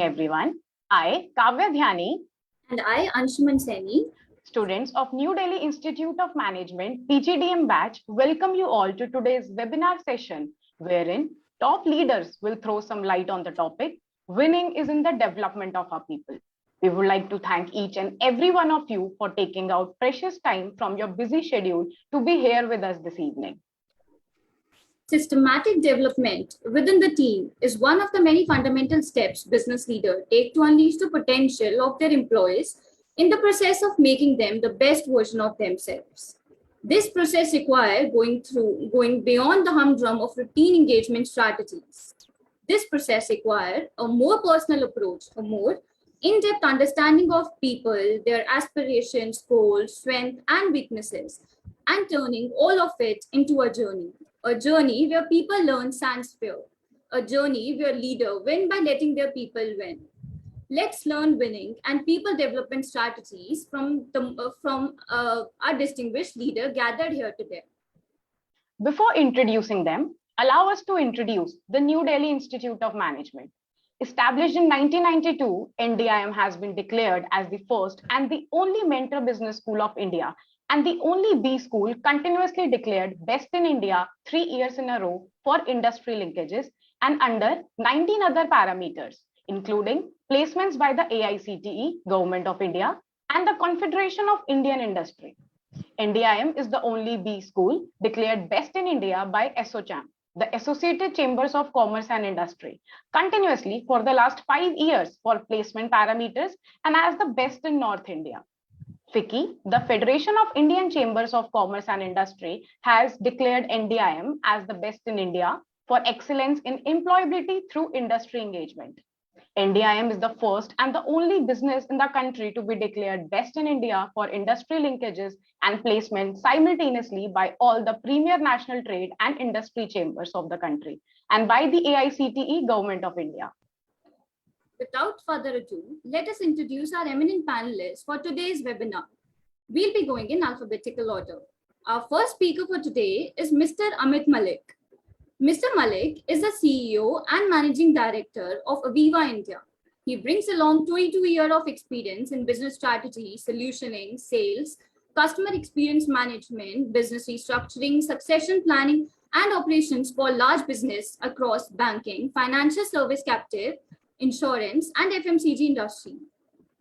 everyone. I, Kavya Dhyani, and I, Anshuman Seni, students of New Delhi Institute of Management, PGDM batch, welcome you all to today's webinar session, wherein top leaders will throw some light on the topic, winning is in the development of our people. We would like to thank each and every one of you for taking out precious time from your busy schedule to be here with us this evening. Systematic development within the team is one of the many fundamental steps business leaders take to unleash the potential of their employees in the process of making them the best version of themselves. This process requires going beyond the humdrum of routine engagement strategies. This process requires a more personal approach, a more in-depth understanding of people, their aspirations, goals, strengths, and weaknesses, and turning all of it into a journey where people learn sans fear, a journey where leaders win by letting their people win. Let's learn winning and people development strategies from our distinguished leader gathered here today. Before introducing them, allow us to introduce the New Delhi Institute of Management. Established in 1992, NDIM has been declared as the first and the only mentor business school of India and the only B school continuously declared best in India 3 years in a row for industry linkages and under 19 other parameters, including placements by the AICTE, Government of India, and the Confederation of Indian Industry. NDIM is the only B school declared best in India by ASSOCHAM, the Associated Chambers of Commerce and Industry, continuously for the last 5 years for placement parameters and as the best in North India. FICCI, the Federation of Indian Chambers of Commerce and Industry, has declared NDIM as the best in India for excellence in employability through industry engagement. NDIM is the first and the only business in the country to be declared best in India for industry linkages and placement simultaneously by all the premier national trade and industry chambers of the country and by the AICTE Government of India. Without further ado, let us introduce our eminent panelists for today's webinar. We'll be going in alphabetical order. Our first speaker for today is Mr. Malik. Mr. Malik is the CEO and Managing Director of Aviva India. He brings along 22 years of experience in business strategy, solutioning, sales, customer experience management, business restructuring, succession planning, and operations for large business across banking, financial service captive, insurance, and FMCG industry.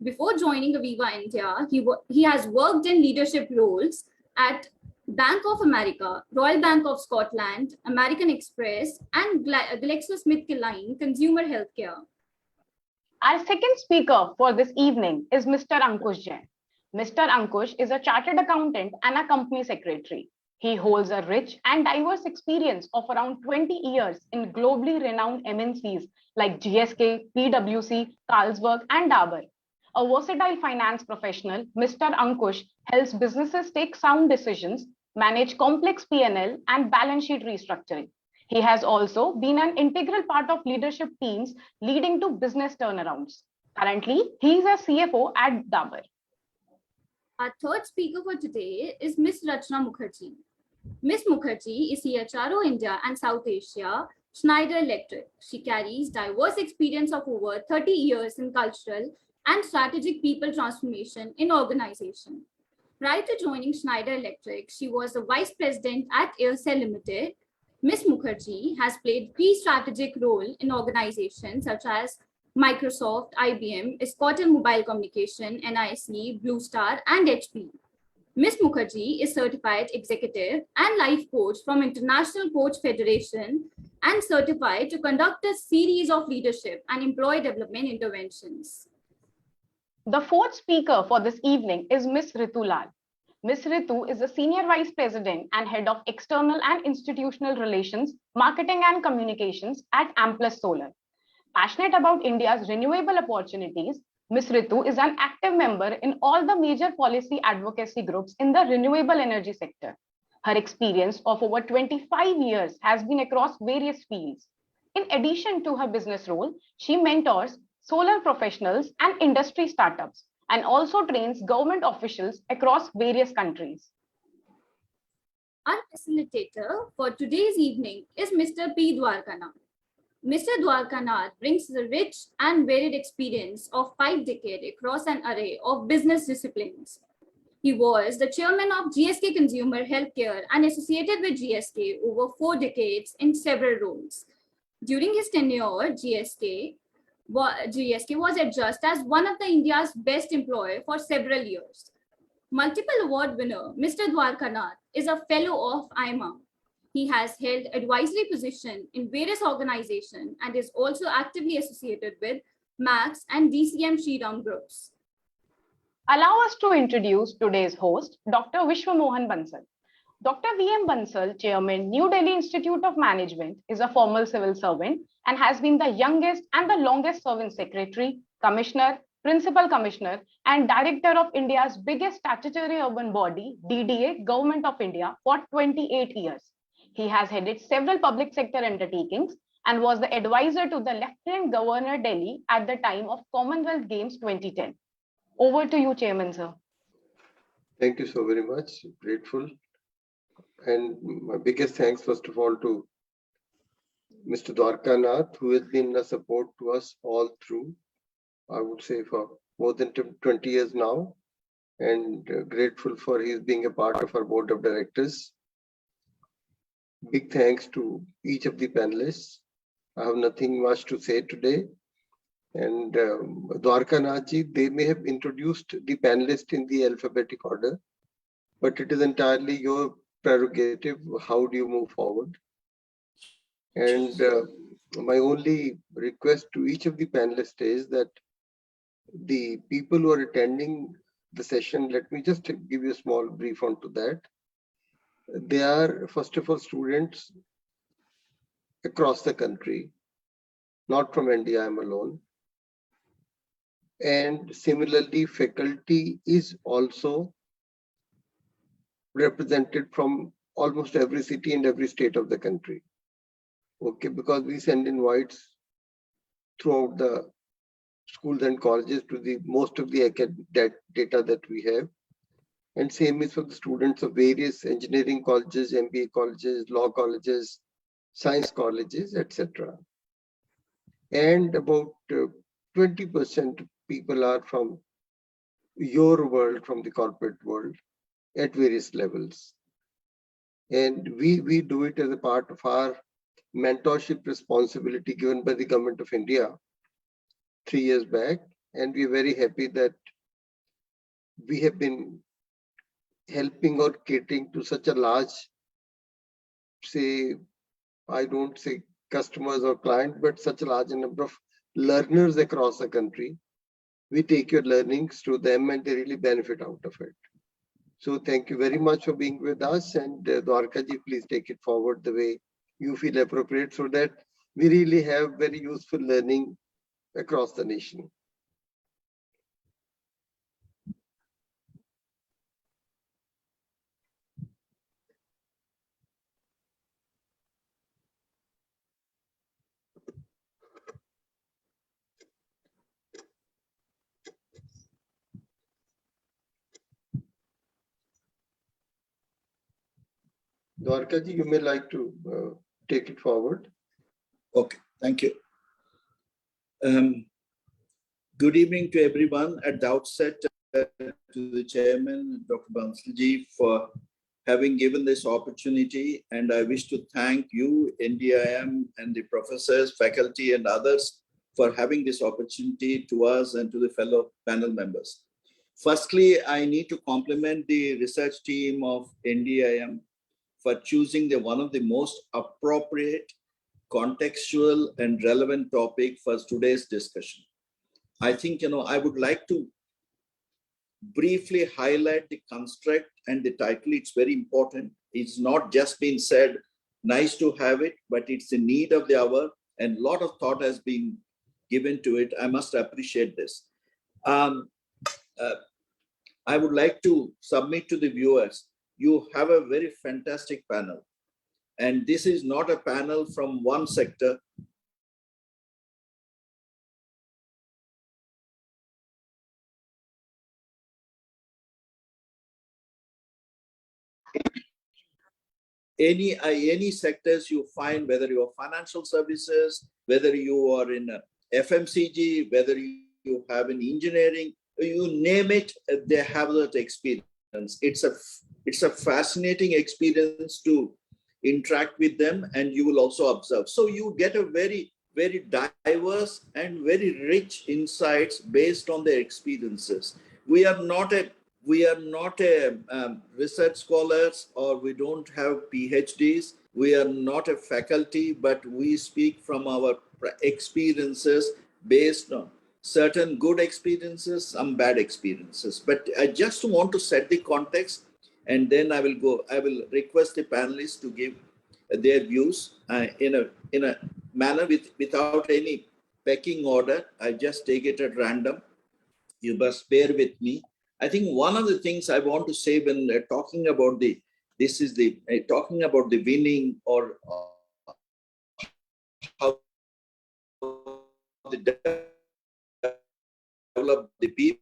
Before joining Aviva India, he has worked in leadership roles at Bank of America, Royal Bank of Scotland, American Express, and GlaxoSmithKline Consumer Healthcare. Our second speaker for this evening is Mr. ANKUSH Jain. Mr. ANKUSH is a chartered accountant and a company secretary. He holds a rich and diverse experience of around 20 years in globally renowned MNCs like GSK, PwC, Carlsberg, and Dabur. A versatile finance professional, Mr. ANKUSH helps businesses take sound decisions, manage complex P&L, and balance sheet restructuring. He has also been an integral part of leadership teams leading to business turnarounds. Currently, he is a CFO at Dabur. Our third speaker for today is Ms. RACHNA Mukherjee. Ms. Mukherjee is CHRO India and South Asia, Schneider Electric. She carries diverse experience of over 30 years in cultural and strategic people transformation in organization. Prior to joining Schneider Electric, she was the Vice President at Aircel Limited. Ms. Mukherjee has played key strategic role in organizations such as Microsoft, IBM, Escortel Mobile Communication, NIC, Blue Star, and HP. Ms. Mukherjee is certified executive and life coach from International Coach Federation and certified to conduct a series of leadership and employee development interventions. The fourth speaker for this evening is Ms. RITU Lal. Ms. RITU is the Senior Vice President and Head of External and Institutional Relations, Marketing and Communications at Amplus Solar. Passionate about India's renewable opportunities, Ms. RITU is an active member in all the major policy advocacy groups in the renewable energy sector. Her experience of over 25 years has been across various fields. In addition to her business role, she mentors solar professionals and industry startups and also trains government officials across various countries. Our facilitator for today's evening is Mr. P. DWARAKANATH. Mr. Dwarkanath brings the rich and varied experience of 5 decades across an array of business disciplines. He was the chairman of GSK Consumer Healthcare and associated with GSK over 4 decades in several roles. During his tenure, GSK was adjudged as one of the India's best employer for several years. Multiple award winner, Mr. Dwarkanath is a fellow of IMA. He has held advisory position in various organizations and is also actively associated with Max and DCM Shriram groups. Allow us to introduce today's host, Dr. Vishwamohan Bansal. Dr. V.M. Bansal, Chairman, New Delhi Institute of Management, is a former civil servant and has been the youngest and the longest serving secretary, commissioner, principal commissioner, and director of India's biggest statutory urban body, DDA, Government of India, for 28 years. He has headed several public sector undertakings and was the advisor to the Lieutenant Governor Delhi at the time of Commonwealth Games 2010. Over to you, Chairman, sir. Thank you so very much. Grateful. And my biggest thanks, first of all, to Mr. Dwarkanath, who has been a support to us all through, I would say, for more than 20 years now, and grateful for his being a part of our board of directors. Big thanks to each of the panelists. I have nothing much to say today. And Dwarkanath, they may have introduced the panelists in the alphabetic order, but it is entirely your prerogative. How do you move forward? And my only request to each of the panelists is that the people who are attending the session, let me just give you a small brief onto that. They are, first of all, students across the country, not from NDIM alone. And similarly, faculty is also represented from almost every city and every state of the country. Okay, because we send invites throughout the schools and colleges to the most of the data that we have. And same is for the students of various engineering colleges, MBA colleges, law colleges, science colleges, etc. And about 20% people are from your world, from the corporate world, at various levels. And we do it as a part of our mentorship responsibility given by the Government of India 3 years back. And we are very happy that we have been helping or catering to such a large, say, I don't say customers or clients, but such a large number of learners across the country. We take your learnings to them and they really benefit out of it. So thank you very much for being with us, and Dwarkaji, please take it forward the way you feel appropriate so that we really have very useful learning across the nation. Dwarkaji, you may like to take it forward. Okay, thank you. Good evening to everyone. At the outset, to the chairman, Dr. Bansalji, for having given this opportunity. And I wish to thank you, NDIM, and the professors, faculty, and others for having this opportunity to us and to the fellow panel members. Firstly, I need to compliment the research team of NDIM for choosing one of the most appropriate, contextual, and relevant topic for today's discussion. I think, I would like to briefly highlight the construct and the title. It's very important. It's not just been said, nice to have it, but it's the need of the hour, and a lot of thought has been given to it. I must appreciate this. I would like to submit to the viewers, you have a very fantastic panel. And this is not a panel from one sector. Any sectors you find, whether you're financial services, whether you are in a FMCG, whether you have in engineering, you name it, they have that experience. It's a fascinating experience to interact with them, and you will also observe. So you get a very, very diverse and very rich insights based on their experiences. We are not a research scholars, or we don't have PhDs. We are not a faculty, but we speak from our experiences based on certain good experiences, some bad experiences. But I just want to set the context, and then I will request the panelists to give their views in a manner without any pecking order. I just take it at random. You must bear with me. I think one of the things I want to say when talking about talking about the winning, or how the develop the people.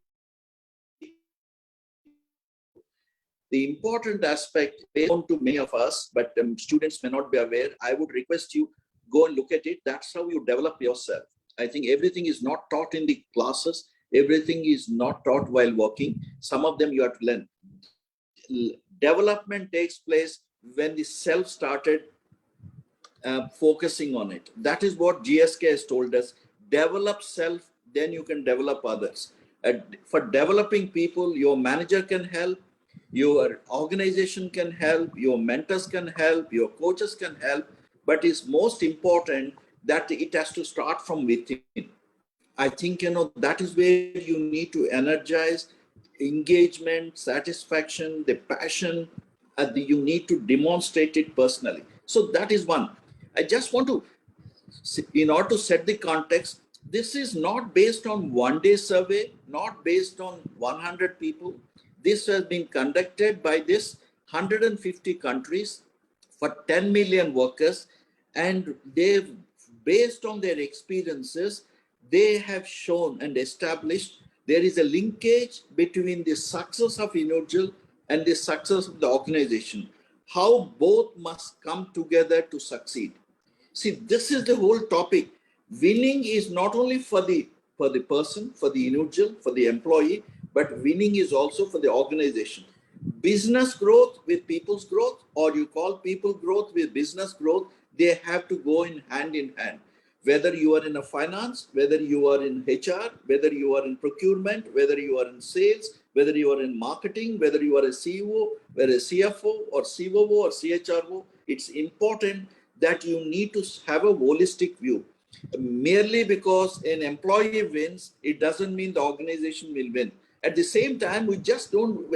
The important aspect, known to many of us, but students may not be aware, I would request you go and look at it. That's how you develop yourself. I think everything is not taught in the classes. Everything is not taught while working. Some of them you have to learn. Development takes place when the self started focusing on it. That is what GSK has told us. Develop self, then you can develop others. For developing people, your manager can help, your organization can help, your mentors can help, your coaches can help, but it's most important that it has to start from within. I think, that is where you need to energize engagement, satisfaction, the passion, you need to demonstrate it personally. So that is one. I just want to, in order to set the context, this is not based on one-day survey, not based on 100 people. This has been conducted by this 150 countries for 10 million workers, and they've, based on their experiences, they have shown and established there is a linkage between the success of individual and the success of the organization, how both must come together to succeed. See, this is the whole topic. Winning is not only for the person, for the individual, for the employee, but winning is also for the organization. Business growth with people's growth, or you call people growth with business growth, they have to go in hand. Whether you are in a finance, whether you are in HR, whether you are in procurement, whether you are in sales, whether you are in marketing, whether you are a CEO, whether a CFO or COO or CHRO, it's important that you need to have a holistic view. Merely because an employee wins, it doesn't mean the organization will win. At the same time, we just don't,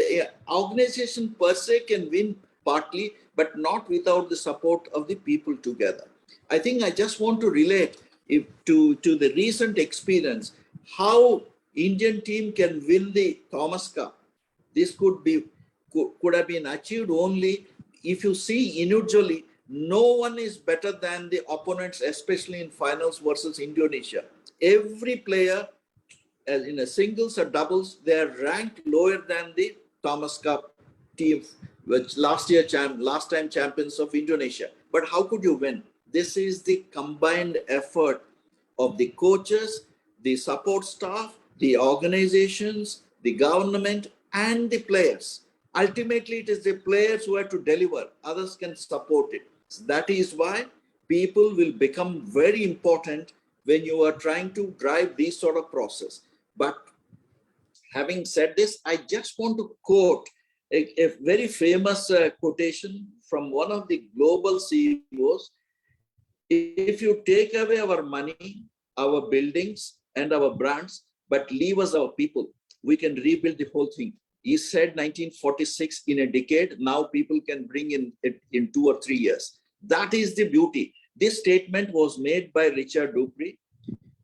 organization per se can win partly, but not without the support of the people together. I think I just want to relate to the recent experience, how Indian team can win the Thomas Cup. This could have been achieved only if you see individually, no one is better than the opponents, especially in finals versus Indonesia. Every player, as in a singles or doubles, they are ranked lower than the Thomas Cup team, which last time champions of Indonesia. But how could you win? This is the combined effort of the coaches, the support staff, the organizations, the government, and the players. Ultimately, it is the players who have to deliver. Others can support it. So that is why people will become very important when you are trying to drive this sort of process. But having said this, I just want to quote a very famous quotation from one of the global CEOs. If you take away our money, our buildings, and our brands, but leave us our people, we can rebuild the whole thing. He said 1946, in a decade, now people can bring in 2 or 3 years. That is the beauty. This statement was made by Richard Dupree,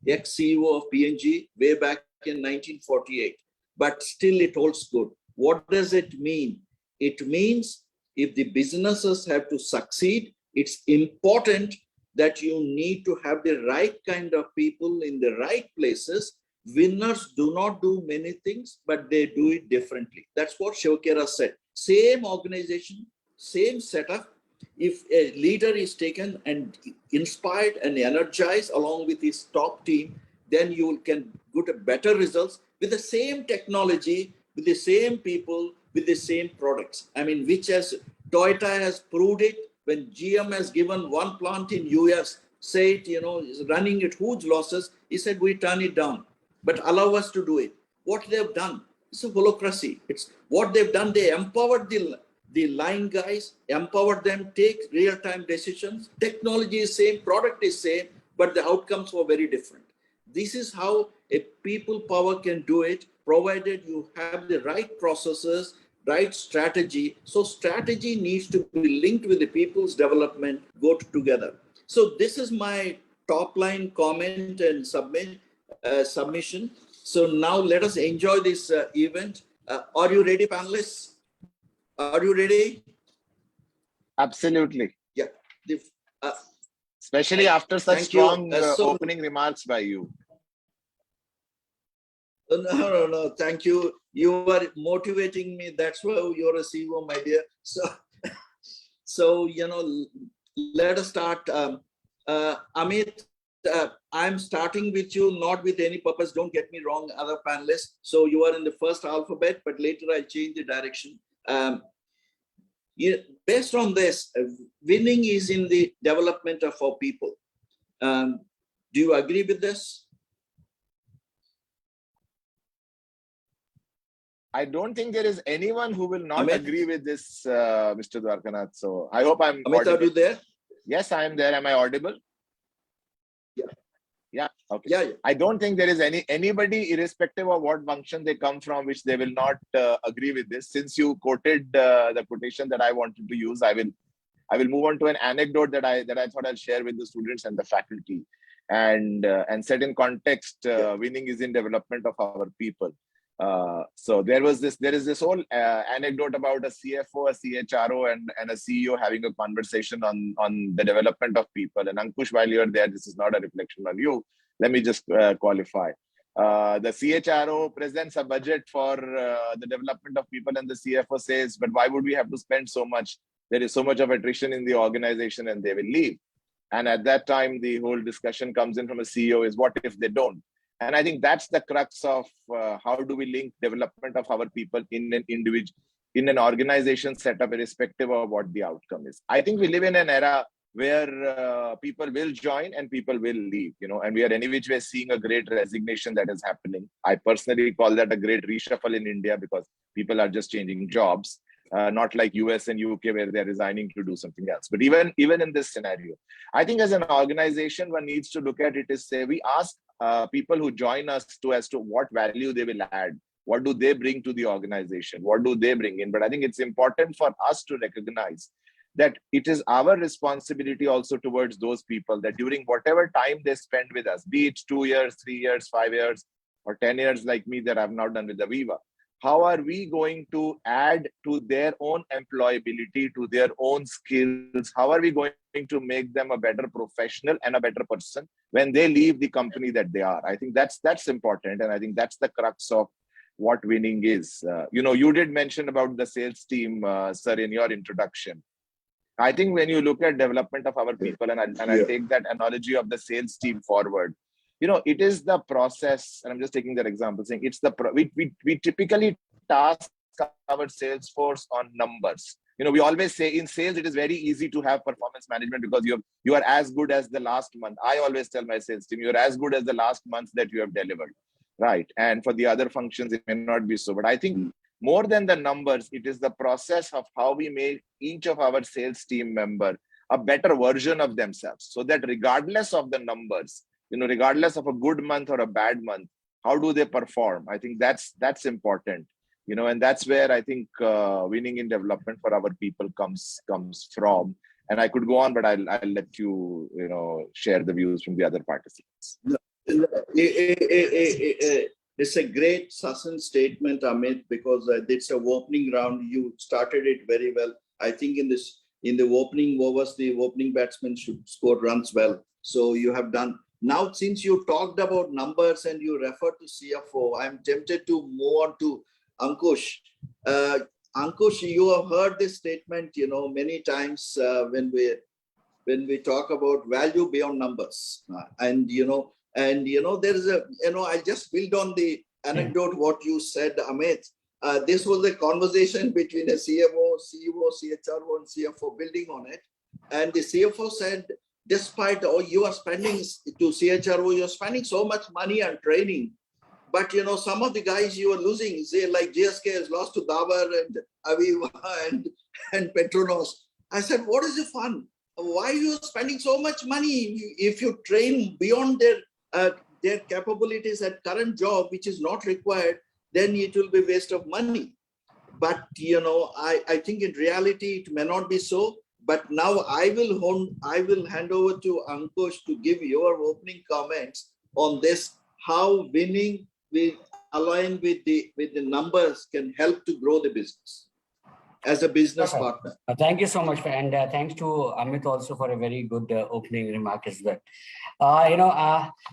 ex-CEO of P&G, way back in 1948. But still it holds good. What does it mean? It means if the businesses have to succeed, it's important that you need to have the right kind of people in the right places. Winners do not do many things, but they do it differently. That's what Shivakera said. Same organization, same setup, if a leader is taken and inspired and energized along with his top team, then you can get better results with the same technology, with the same people, with the same products. I mean, which has Toyota has proved it when GM has given one plant in US, said, is running at huge losses. He said, we turn it down, but allow us to do it. What they've done, it's a holacracy. It's what they've done. They empowered the line guys, empowered them, take real-time decisions. Technology is same, product is same, but the outcomes were very different. This is how a people power can do it, provided you have the right processes, right strategy. So strategy needs to be linked with the people's development, go together. So this is my top line comment and submission. So now let us enjoy this event. Are you ready, panelists? Are you ready? Absolutely. Yeah. Especially after such strong so, opening remarks by you. No. Thank you. You are motivating me. That's why you're a CEO, my dear. So let us start. Amit, I'm starting with you, not with any purpose. Don't get me wrong, other panelists. So you are in the first alphabet, but later I'll change the direction. Based on this, winning is in the development of our people. Do you agree with this? I don't think there is anyone who will not agree with this, Mr. Dwarkanath. So I hope I'm Amit, audible. are you there? Yes, I am there. Am I audible? Yeah. Yeah. Okay. Yeah. I don't think there is anybody, irrespective of what function they come from, which they will not agree with this. Since you quoted the quotation that I wanted to use, I will move on to an anecdote that I thought I'll share with the students and the faculty, and set in context. Winning is in development of our people. So there is this whole anecdote about a CFO, a CHRO, and a CEO having a conversation on the development of people. And Ankush, while you're there, this is not a reflection on you. Let me just qualify. The CHRO presents a budget for the development of people, and the CFO says, but why would we have to spend so much? There is so much of attrition in the organization and they will leave. And at that time, the whole discussion comes in from a CEO is, what if they don't? And I think that's the crux of how do we link development of our people in an organization setup, irrespective of what the outcome is. I think we live in an era where people will join and people will leave, and we are any which way seeing a great resignation that is happening. I personally call that a great reshuffle in India, because people are just changing jobs, not like US and UK where they're resigning to do something else. But even in this scenario, I think as an organization, one needs to look at it is, say, we ask people who join us as to what value they will add. What do they bring to the organization? What do they bring in? But I think it's important for us to recognize that it is our responsibility also towards those people, that during whatever time they spend with us, be it 2 years, 3 years, 5 years, or 10 years like me that I've now done with Aviva, how are we going to add to their own employability, to their own skills? How are we going to make them a better professional and a better person when they leave the company that they are? I think that's important. And I think that's the crux of what winning is. You did mention about the sales team, sir, in your introduction. I think when you look at development of our people, and I take that analogy of the sales team forward, it is the process, and I'm just taking that example, saying it's we typically task our sales force on numbers. We always say in sales, it is very easy to have performance management because you are as good as the last month. I always tell my sales team, you're as good as the last month that you have delivered, right? And for the other functions, it may not be so. But I think more than the numbers, it is the process of how we make each of our sales team member a better version of themselves, so that regardless of the numbers, regardless of a good month or a bad month, how do they perform? I think that's important, and that's where I think winning in development for our people comes from. And I could go on, but I'll let you, share the views from the other participants. It's a great succinct statement, Amit, because it's a opening round. You started it very well. I think in the opening overs, the opening batsman should score runs well. So you have done. Now, since you talked about numbers and you referred to CFO, I'm tempted to move on to Ankush. Ankush, you have heard this statement, many times when we talk about value beyond numbers, there is I just build on the anecdote what you said, Amit. This was a conversation between a CFO, CEO, CHRO, and CFO building on it, and the CFO said, despite you are spending to CHRO, you're spending so much money on training. But some of the guys you are losing, say like GSK has lost to Dabur and Aviva and Petronas. I said, what is the fun? Why are you spending so much money? If you train beyond their capabilities at current job, which is not required, then it will be waste of money. But I think in reality it may not be so. But now I will hand over to Ankush to give your opening comments on this, how winning with align with the numbers can help to grow the business as a business partner. Thank you so much, and thanks to Amit also for a very good opening remark as well.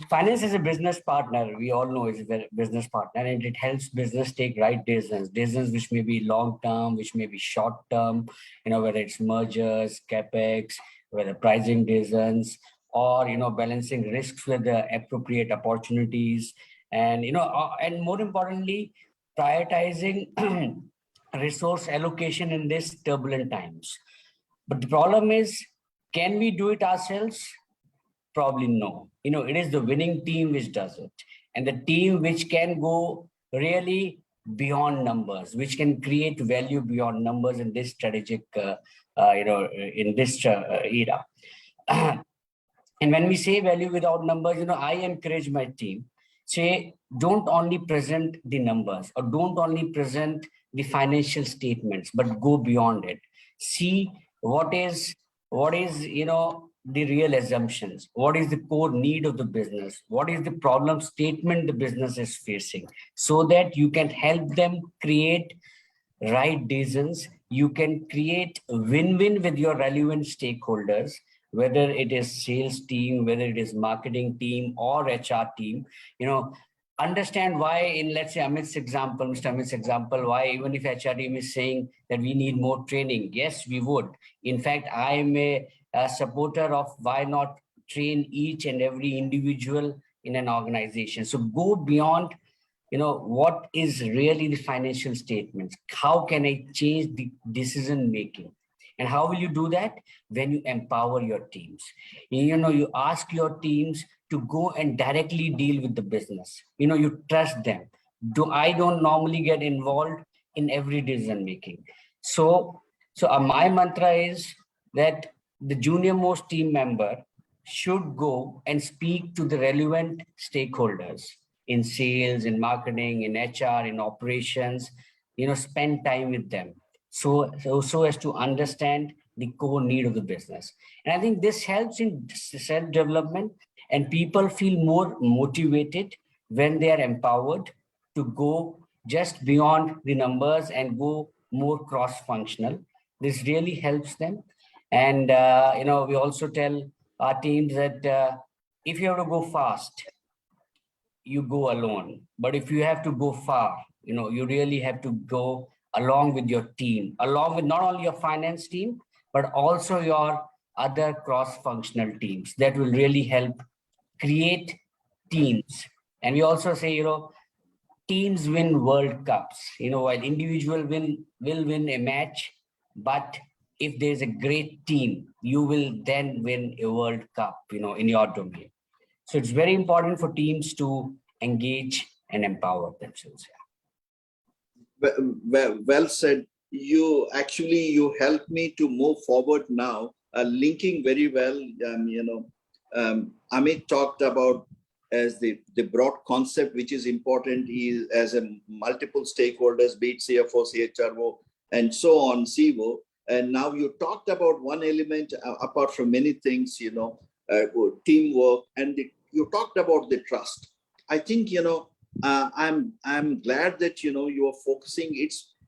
Finance is a business partner. We all know it's a business partner, and it helps business take right decisions which may be long term, which may be short term. Whether it's mergers, capex, whether pricing decisions, or balancing risks with the appropriate opportunities, and and more importantly, prioritizing resource allocation in these turbulent times. But the problem is, can we do it ourselves? Probably no. It is the winning team which does it, and the team which can go really beyond numbers, which can create value beyond numbers in this strategic, in this era. And when we say value without numbers, I encourage my team, say, don't only present the numbers or don't only present the financial statements, but go beyond it. See what is the real assumptions, what is the core need of the business, what is the problem statement the business is facing, so that you can help them create right decisions. You can create win-win with your relevant stakeholders, whether it is sales team, whether it is marketing team or HR team. Understand why, in let's say Mr. Amit's example, why even if HR team is saying that we need more training, yes, we would. In fact, I am a supporter of why not train each and every individual in an organization. So go beyond, what is really the financial statements? How can I change the decision making? And how will you do that? When you empower your teams. You ask your teams to go and directly deal with the business. You trust them. I don't normally get involved in every decision making. So my mantra is that the junior most team member should go and speak to the relevant stakeholders in sales, in marketing, in HR, in operations, spend time with them. So as to understand the core need of the business. And I think this helps in self-development, and people feel more motivated when they are empowered to go just beyond the numbers and go more cross-functional. This really helps them. And, we also tell our teams that if you have to go fast, you go alone. But if you have to go far, you really have to go along with your team, along with not only your finance team, but also your other cross-functional teams that will really help create teams. And we also say, teams win World Cups, while individual will win a match, but if there's a great team, you will then win a World Cup, in your domain. So it's very important for teams to engage and empower themselves. Well said. You helped me to move forward now, linking very well. Amit talked about as the broad concept, which is important, is as a multiple stakeholders, be it CFO, CHRO, and so on, CEO. And now you talked about one element, apart from many things, teamwork, and you talked about the trust. I think, I'm glad that, you are focusing.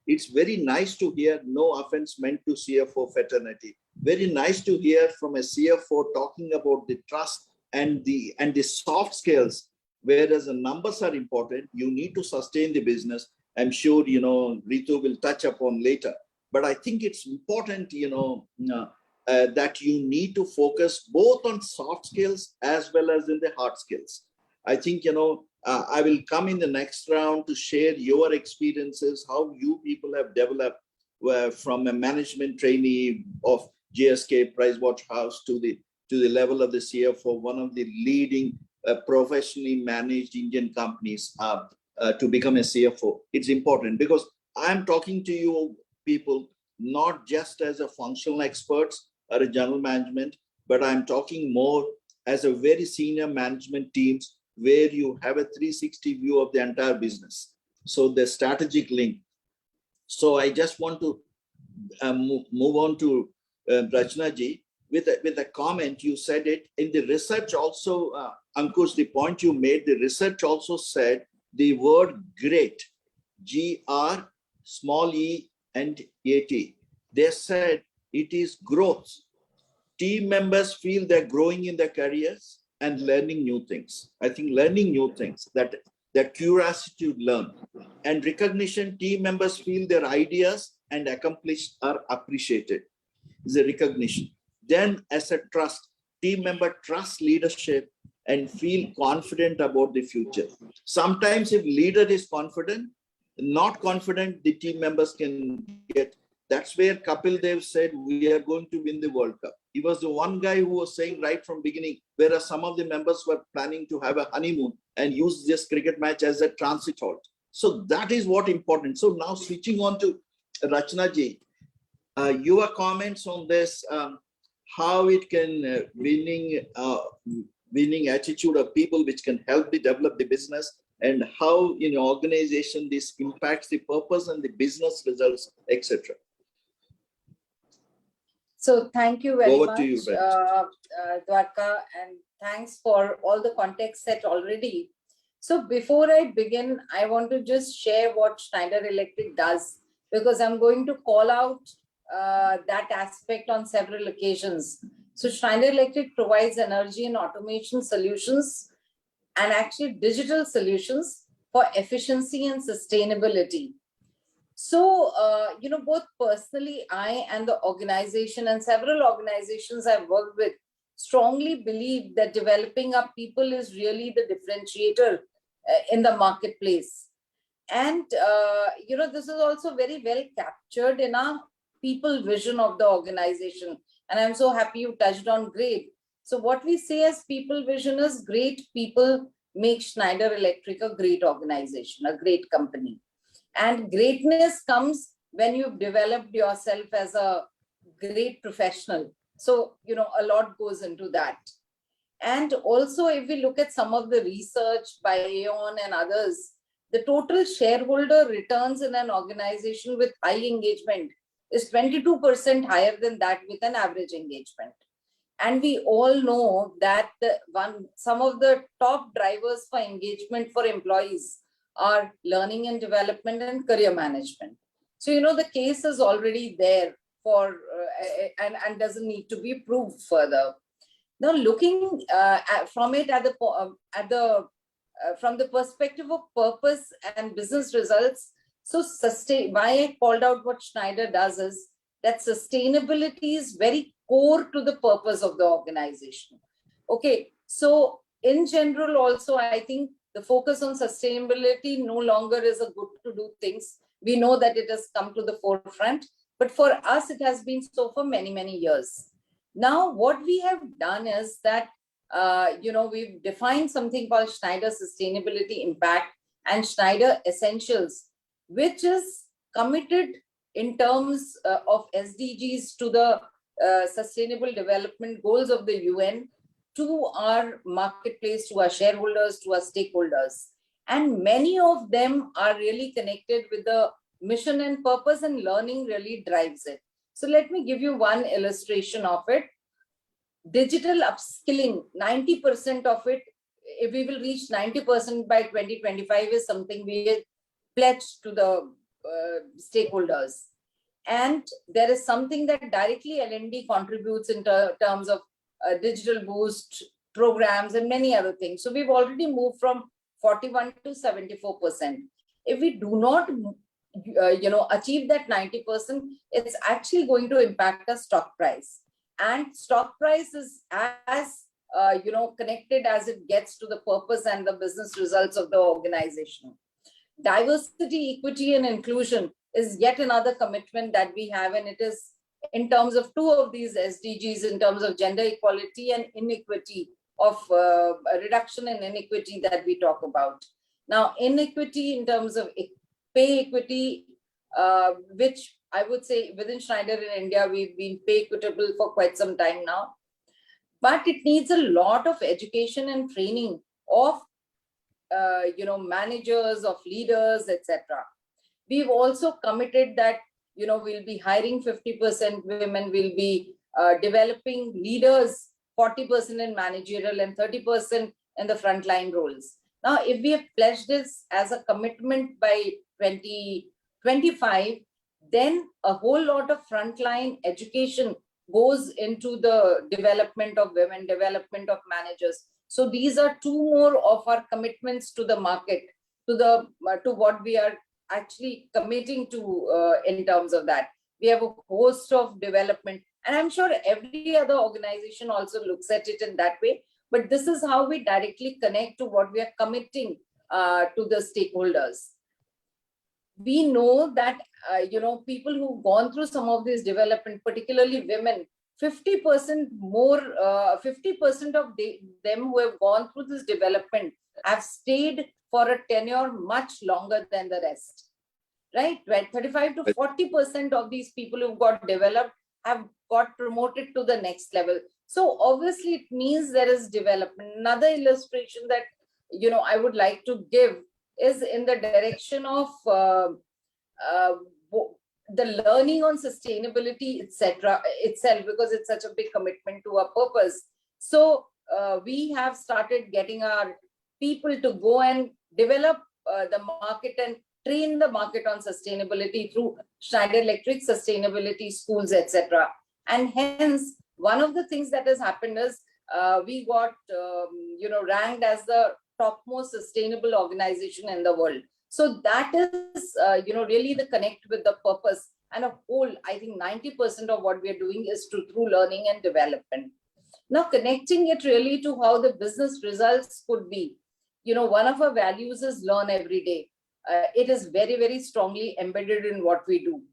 It's very nice to hear, no offense meant to CFO fraternity. Very nice to hear from a CFO talking about the trust and the soft skills, whereas the numbers are important. You need to sustain the business. I'm sure, Ritu will touch upon later. But I think it's important, that you need to focus both on soft skills as well as in the hard skills. I think, I will come in the next round to share your experiences, how you people have developed from a management trainee of GSK Pricewaterhouse to the level of the CFO, one of the leading professionally managed Indian companies to become a CFO. It's important because I'm talking to you people not just as a functional experts or a general management, but I'm talking more as a very senior management teams where you have a 360 view of the entire business. So the strategic link. So I just want to move on to Rachna ji with a comment. You said it in the research also, Ankush, the point you made, the research also said the word great, G-R, small e and A-T. They said it is growth. Team members feel they're growing in their careers and learning new things. I think learning new things, that curiosity to learn and recognition, team members feel their ideas and accomplished are appreciated. Is a recognition. Then as a trust, team member trust leadership and feel confident about the future. Sometimes if leader is confident, not confident, the team members can get. That's where Kapil Dev said, we are going to win the World Cup. He was the one guy who was saying right from beginning, whereas some of the members were planning to have a honeymoon and use this cricket match as a transit halt. So that is what important. So now switching on to Rachna ji, your comments on this, how it can winning attitude of people which can help me develop the business, and how in your organization this impacts the purpose and the business results, etc. So thank you very Over much, to you, Dwarka, and thanks for all the context set already. So before I begin, I want to just share what Schneider Electric does, because I'm going to call out that aspect on several occasions. So Schneider Electric provides energy and automation solutions and actually digital solutions for efficiency and sustainability. So, both personally, I and the organization and several organizations I've worked with strongly believe that developing our people is really the differentiator in the marketplace. And, this is also very well captured in our people vision of the organization. And I'm so happy you touched on great. So what we say as people vision is great people make Schneider Electric a great organization, a great company. And greatness comes when you've developed yourself as a great professional. So, a lot goes into that. And also, if we look at some of the research by Aon and others, the total shareholder returns in an organization with high engagement is 22% higher than that with an average engagement. And we all know that some of the top drivers for engagement for employees are learning and development and career management. So, the case is already there for and doesn't need to be proved further. Now, looking from it from the perspective of purpose and business results, so why I called out what Schneider does is that sustainability is very core to the purpose of the organization. Okay, so in general, also, I think the focus on sustainability no longer is a good to do things. We know that it has come to the forefront, but for us, it has been so for many, many years. Now, what we have done is that, we've defined something called Schneider Sustainability Impact and Schneider Essentials, which is committed in terms of SDGs to the Sustainable Development Goals of the UN, to our marketplace, to our shareholders, to our stakeholders. And many of them are really connected with the mission and purpose, and learning really drives it. So let me give you one illustration of it. Digital upskilling, 90% of it, if we will reach 90% by 2025 is something we pledged to the stakeholders. And there is something that directly L&D contributes in terms of digital boost programs and many other things. So we've already moved from 41 to 74%. if we do not achieve that 90%, it's actually going to impact the stock price. And stock price is as connected as it gets to the purpose and the business results of the organization. Diversity, equity, and inclusion is yet another commitment that we have, and it is in terms of 2 of these SDGs, in terms of gender equality and inequity, of reduction in inequity that we talk about. Now, inequity in terms of pay equity, which I would say within Schneider in India, we've been pay equitable for quite some time now. But it needs a lot of education and training of managers, of leaders, etc. We've also committed that we'll be hiring 50% women, we'll be developing leaders 40% in managerial and 30% in the frontline roles. Now, if we have pledged this as a commitment by 2025, then a whole lot of frontline education goes into the development of women, development of managers. So these are 2 more of our commitments to the market, to what we are actually committing to in terms of that. We have a host of development, and I'm sure every other organization also looks at it in that way. But this is how we directly connect to what we are committing to the stakeholders. We know that people who've gone through some of this development, particularly women, 50% more, 50% of them who have gone through this development have stayed for a tenure much longer than the rest, right? 35 to 40% of these people who got developed have got promoted to the next level. So obviously it means there is development. Another illustration that I would like to give is in the direction of the learning on sustainability, etc. itself, because it's such a big commitment to our purpose. So we have started getting our people to go and develop the market and train the market on sustainability through Schneider Electric sustainability schools, etc. And hence, one of the things that has happened is we got ranked as the topmost sustainable organization in the world. So that is really the connect with the purpose, and a whole, I think 90% of what we are doing is through learning and development. Now, connecting it really to how the business results could be. One of our values is learn every day. It is very, very strongly embedded in what we do.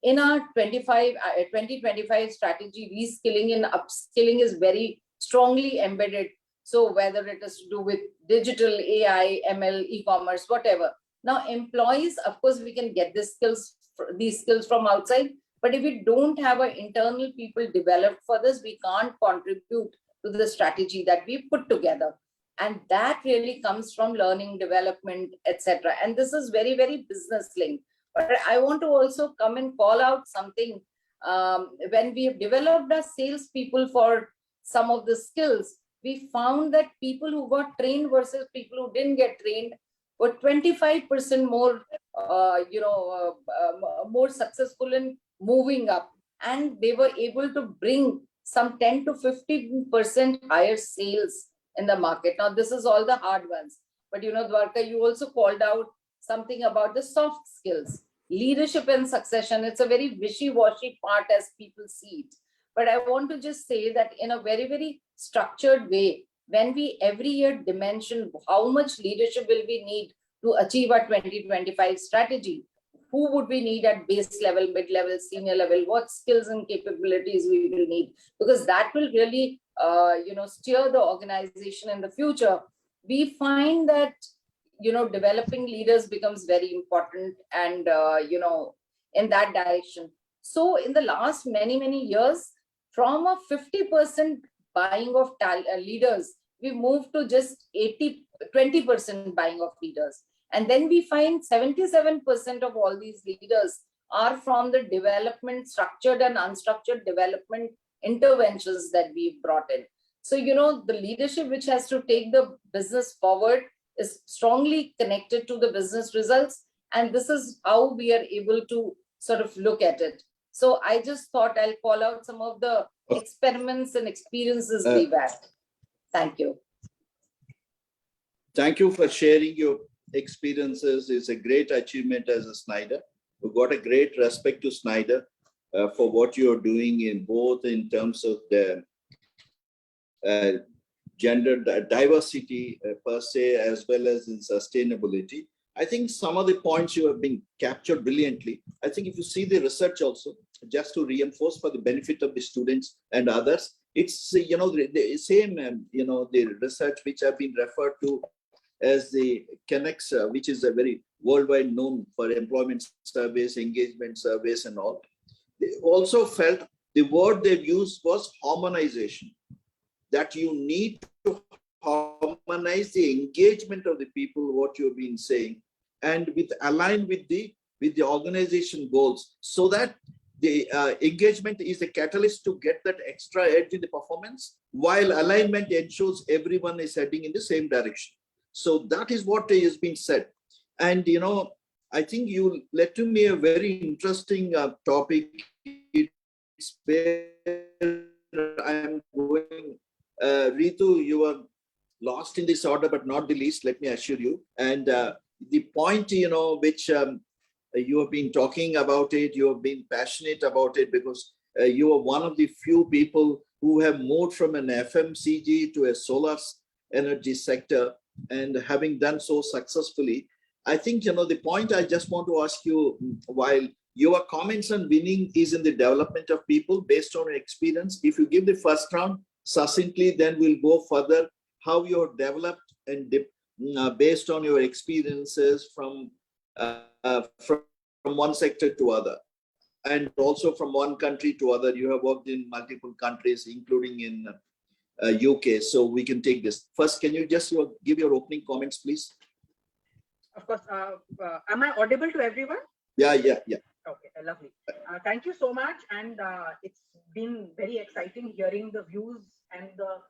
In our 2025 strategy, reskilling and upskilling is very strongly embedded. So whether it is to do with digital, AI, ML, e-commerce, whatever. Now, employees, of course, we can get these skills from outside, but if we don't have our internal people developed for this, we can't contribute to the strategy that we put together. And that really comes from learning, development, etc. And this is very, very business linked. But I want to also come and call out something. When we have developed our salespeople for some of the skills, we found that people who got trained versus people who didn't get trained were 25% more, more successful in moving up, and they were able to bring some 10 to 15% higher sales in the market. Now, this is all the hard ones, but Dwarka, you also called out something about the soft skills, leadership and succession. It's a very wishy-washy part as people see it. But I want to just say that in a very, very structured way, when we every year dimension how much leadership will we need to achieve our 2025 strategy, who would we need at base level, mid-level, senior level, what skills and capabilities we will need, because that will really steer the organization in the future. We find that developing leaders becomes very important, and in that direction. So in the last many years, from a 50% buying of leaders, we moved to just 20% buying of leaders. And then we find 77% of all these leaders are from the development, structured and unstructured development interventions that we've brought in. So, the leadership which has to take the business forward is strongly connected to the business results. And this is how we are able to sort of look at it. So I just thought I'll call out some of the experiments and experiences we've had. Thank you. Thank you for sharing your experiences is a great achievement as a Schneider. We've got a great respect to Schneider for what you're doing in both in terms of the gender diversity per se, as well as in sustainability. I think some of the points you have been captured brilliantly. I think if you see the research also, just to reinforce for the benefit of the students and others, it's, the same, the research which have been referred to as the Connects, which is a very worldwide known for employment surveys, engagement surveys and all. They also felt the word they've used was harmonization, that you need to harmonize the engagement of the people, what you've been saying, and align with the organization goals, so that the engagement is a catalyst to get that extra edge in the performance, while alignment ensures everyone is heading in the same direction. So that is what has been said. And, I think you led to me a very interesting topic. It's where I'm going. Ritu, you are lost in this order, but not the least, let me assure you. And the point, which you have been talking about it, you have been passionate about it, because you are one of the few people who have moved from an FMCG to a solar energy sector, and having done so successfully. I think, the point I just want to ask you, while your comments on winning is in the development of people based on your experience, if you give the first round succinctly, then we'll go further, how you're developed and based on your experiences from one sector to other, and also from one country to other. You have worked in multiple countries, including in UK. So we can take this. First, can you just give your opening comments, please? Of course. Am I audible to everyone? Yeah. Okay, lovely. Thank you so much. And it's been very exciting hearing the views and the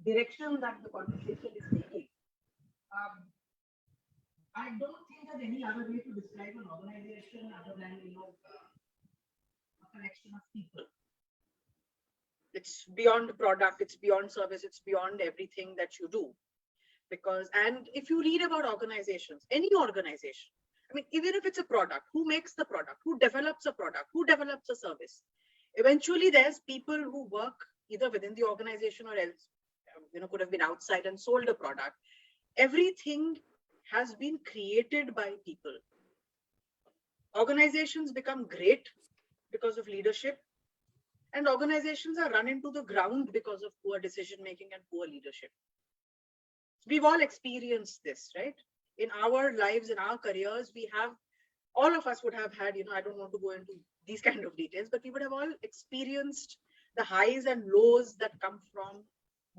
direction that the conversation is taking. I don't think there's any other way to describe an organization other than, a collection of people. It's beyond product, it's beyond service, it's beyond everything that you do. And if you read about organizations, any organization, I mean, even if it's a product, who makes the product, who develops a product, who develops a service? Eventually, there's people who work either within the organization or else, could have been outside and sold a product. Everything has been created by people. Organizations become great because of leadership, and organizations are run into the ground because of poor decision making and poor leadership. We've all experienced this, right? In our lives, in our careers, all of us would have had, I don't want to go into these kind of details, but we would have all experienced the highs and lows that come from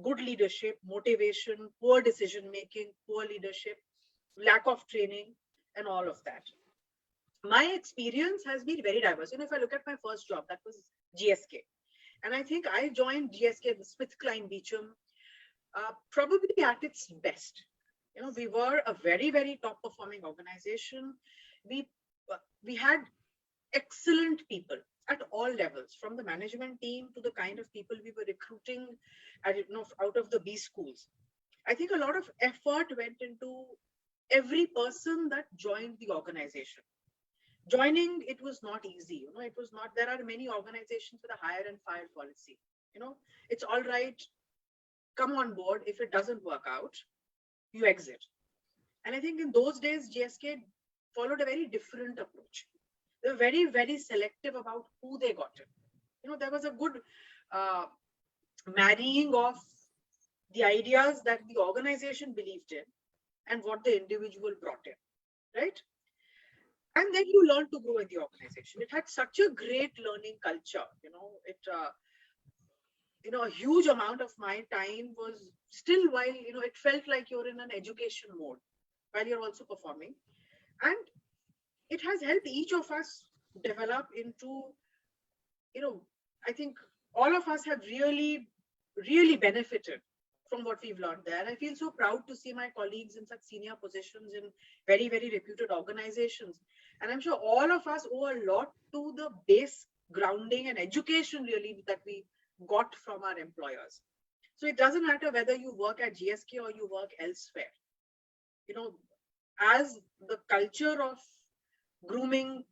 good leadership, motivation, poor decision making, poor leadership, lack of training, and all of that. My experience has been very diverse. If I look at my first job, that was GSK. And I think I joined GSK, SmithKline Beecham, probably at its best. We were a very, very top performing organization. We had excellent people at all levels, from the management team to the kind of people we were recruiting out of the B schools. I think a lot of effort went into every person that joined the organization. Joining, it was not easy. It was not, there are many organizations with a hire and fire policy. It's all right, come on board. If it doesn't work out, you exit. And I think in those days, GSK followed a very different approach. They were very, very selective about who they got in. There was a good marrying of the ideas that the organization believed in and what the individual brought in, right? And then you learn to grow in the organization. It had such a great learning culture. A huge amount of my time was still while, it felt like you're in an education mode while you're also performing. And it has helped each of us develop into, I think all of us have really, really benefited from what we've learned there. I feel so proud to see my colleagues in such senior positions in very, very reputed organizations. And I'm sure all of us owe a lot to the base grounding and education really that we got from our employers. So it doesn't matter whether you work at GSK or you work elsewhere. as the culture of grooming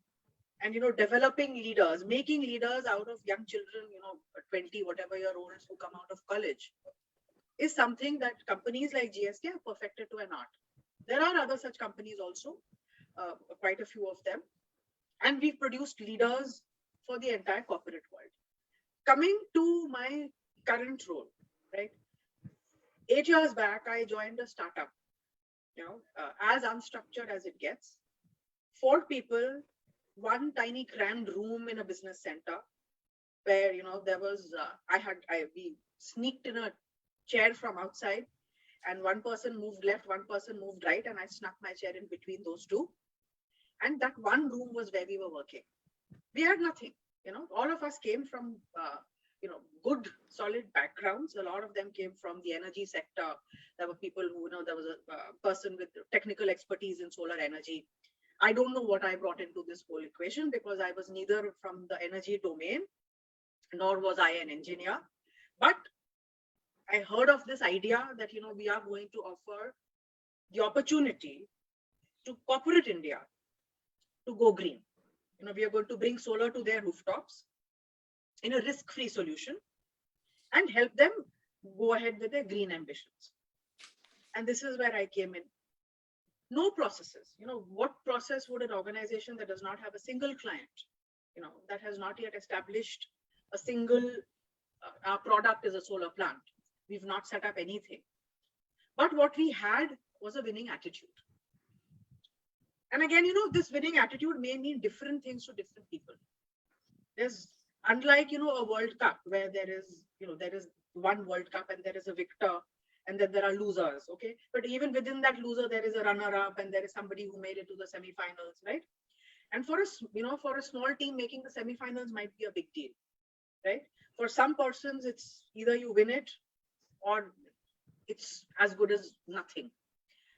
and, developing leaders, making leaders out of young children, 20, whatever year olds who come out of college, is something that companies like GSK have perfected to an art. There are other such companies also, quite a few of them. And we've produced leaders for the entire corporate world. Coming to my current role, right? 8 years back, I joined a startup, as unstructured as it gets. 4 people, one tiny crammed room in a business center where, there was, we sneaked in a chair from outside, and one person moved left, one person moved right, and I snuck my chair in between those two. And that one room was where we were working. We had nothing, all of us came from, good, solid backgrounds. A lot of them came from the energy sector. There were people who, there was a person with technical expertise in solar energy. I don't know what I brought into this whole equation, because I was neither from the energy domain, nor was I an engineer. But I heard of this idea that, we are going to offer the opportunity to corporate India to go green. We are going to bring solar to their rooftops in a risk-free solution and help them go ahead with their green ambitions. And this is where I came in. No processes. What process would an organization that does not have a single client, that has not yet established a single, our product is a solar plant. We've not set up anything. But what we had was a winning attitude. And again, this winning attitude may mean different things to different people. There's, unlike, a World Cup where there is one World Cup and there is a victor and then there are losers, okay? But even within that loser, there is a runner-up and there is somebody who made it to the semifinals, right? And for a small team, making the semifinals might be a big deal, right? For some persons, it's either you win it or it's as good as nothing.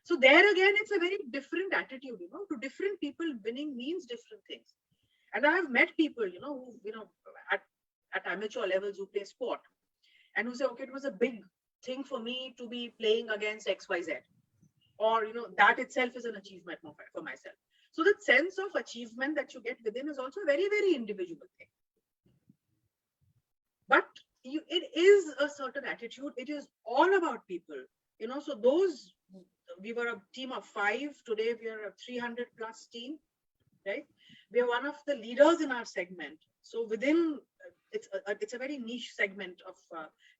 So there again, it's a very different attitude, to different people, winning means different things. And I have met people, who, at amateur levels who play sport and who say, okay, it was a big thing for me to be playing against XYZ, or, that itself is an achievement for myself. So that sense of achievement that you get within is also a very, very individual thing. But it is a certain attitude. It is all about people, so those, we were a team of 5. Today, we are a 300 plus team, right? We are one of the leaders in our segment. So within, it's a very niche segment of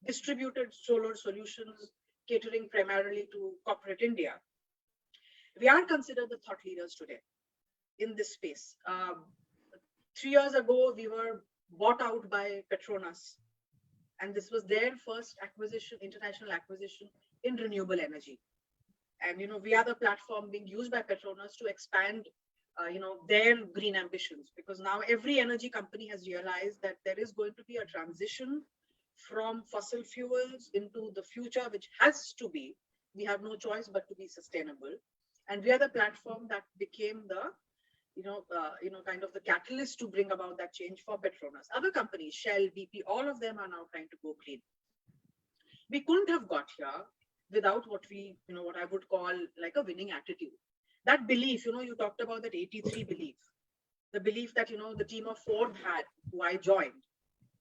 distributed solar solutions, catering primarily to corporate India. We are considered the thought leaders today in this space. 3 years ago, we were bought out by Petronas. And this was their first acquisition, international acquisition in renewable energy. And, we are the platform being used by Petronas to expand, their green ambitions, because now every energy company has realized that there is going to be a transition from fossil fuels into the future, which has to be, we have no choice but to be sustainable. And we are the platform that became the, kind of the catalyst to bring about that change for Petronas. Other companies, Shell, BP, all of them are now trying to go clean. We couldn't have got here without what we, what I would call like a winning attitude. That belief, you talked about that 83 belief, the belief that, the team of 4 had, who I joined,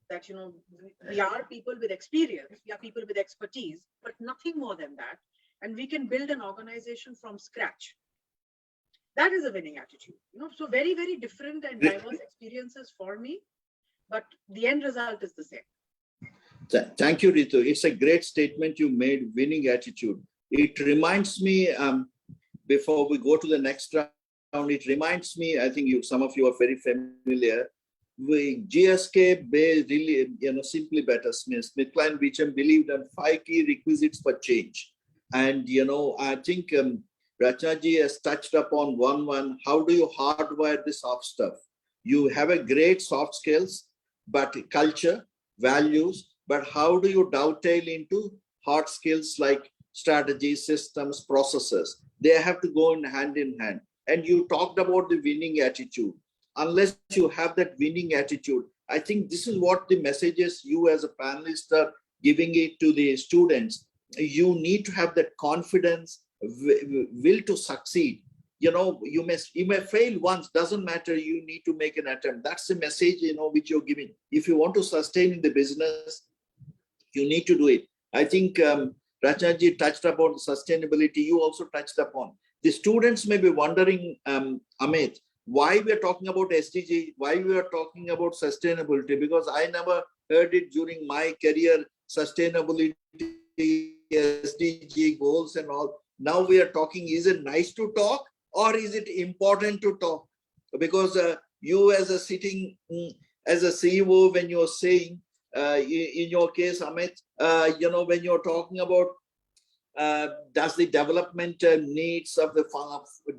that, we are people with experience, we are people with expertise, but nothing more than that. And we can build an organization from scratch. That is a winning attitude, so very, very different and diverse experiences for me, but the end result is the same. Thank you, Ritu. It's a great statement you made, winning attitude. It reminds me, before we go to the next round, it reminds me, I think some of you are very familiar, with GSK really, simply better, SmithKline Beecham believed in 5 key requisites for change. And, I think Rachna ji has touched upon one, how do you hardwire the soft stuff? You have a great soft skills, but culture, values, but how do you dovetail into hard skills like strategy, systems, processes? They have to go in hand. And you talked about the winning attitude. Unless you have that winning attitude, I think this is what the messages you as a panelist are giving it to the students. You need to have that confidence, will to succeed. you may fail once, doesn't matter, you need to make an attempt. That's the message, which you're giving. If you want to sustain in the business, you need to do it. I think RACHNA ji touched upon sustainability. You also touched upon. The students may be wondering, Amit, why we are talking about SDG, why we are talking about sustainability, because I never heard it during my career, sustainability, SDG goals and all. Now we are talking, is it nice to talk or is it important to talk? Because you as a sitting, as a CEO, when you're saying, in your case, Amit, when you're talking about does the development needs of the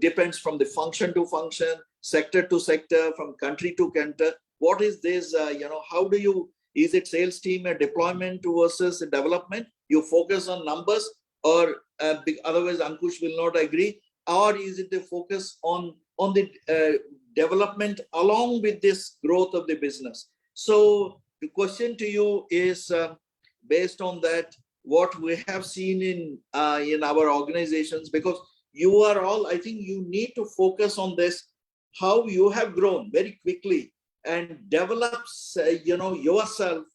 depends from the function to function, sector to sector, from country to country. What is this? How do you? Is it sales team a deployment versus a development? You focus on numbers, or otherwise Ankush will not agree. Or is it the focus on the development along with this growth of the business? So the question to you is, based on that, what we have seen in our organizations, because you are all, I think you need to focus on this, how you have grown very quickly and develops, yourself,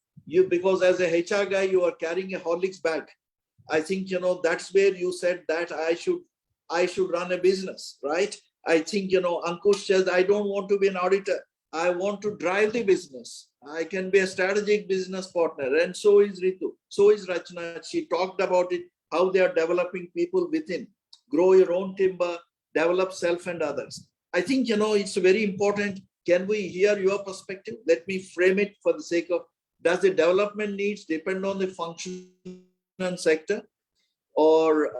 because as a HR guy, you are carrying a Horlicks bag. I think, that's where you said that I should run a business, right? I think, Ankush says, I don't want to be an auditor. I want to drive the business. I can be a strategic business partner. And so is RITU. So is RACHNA. She talked about it, how they are developing people within. Grow your own timber, develop self and others. I think, it's very important. Can we hear your perspective? Let me frame it for the sake of, does the development needs depend on the function and sector? Or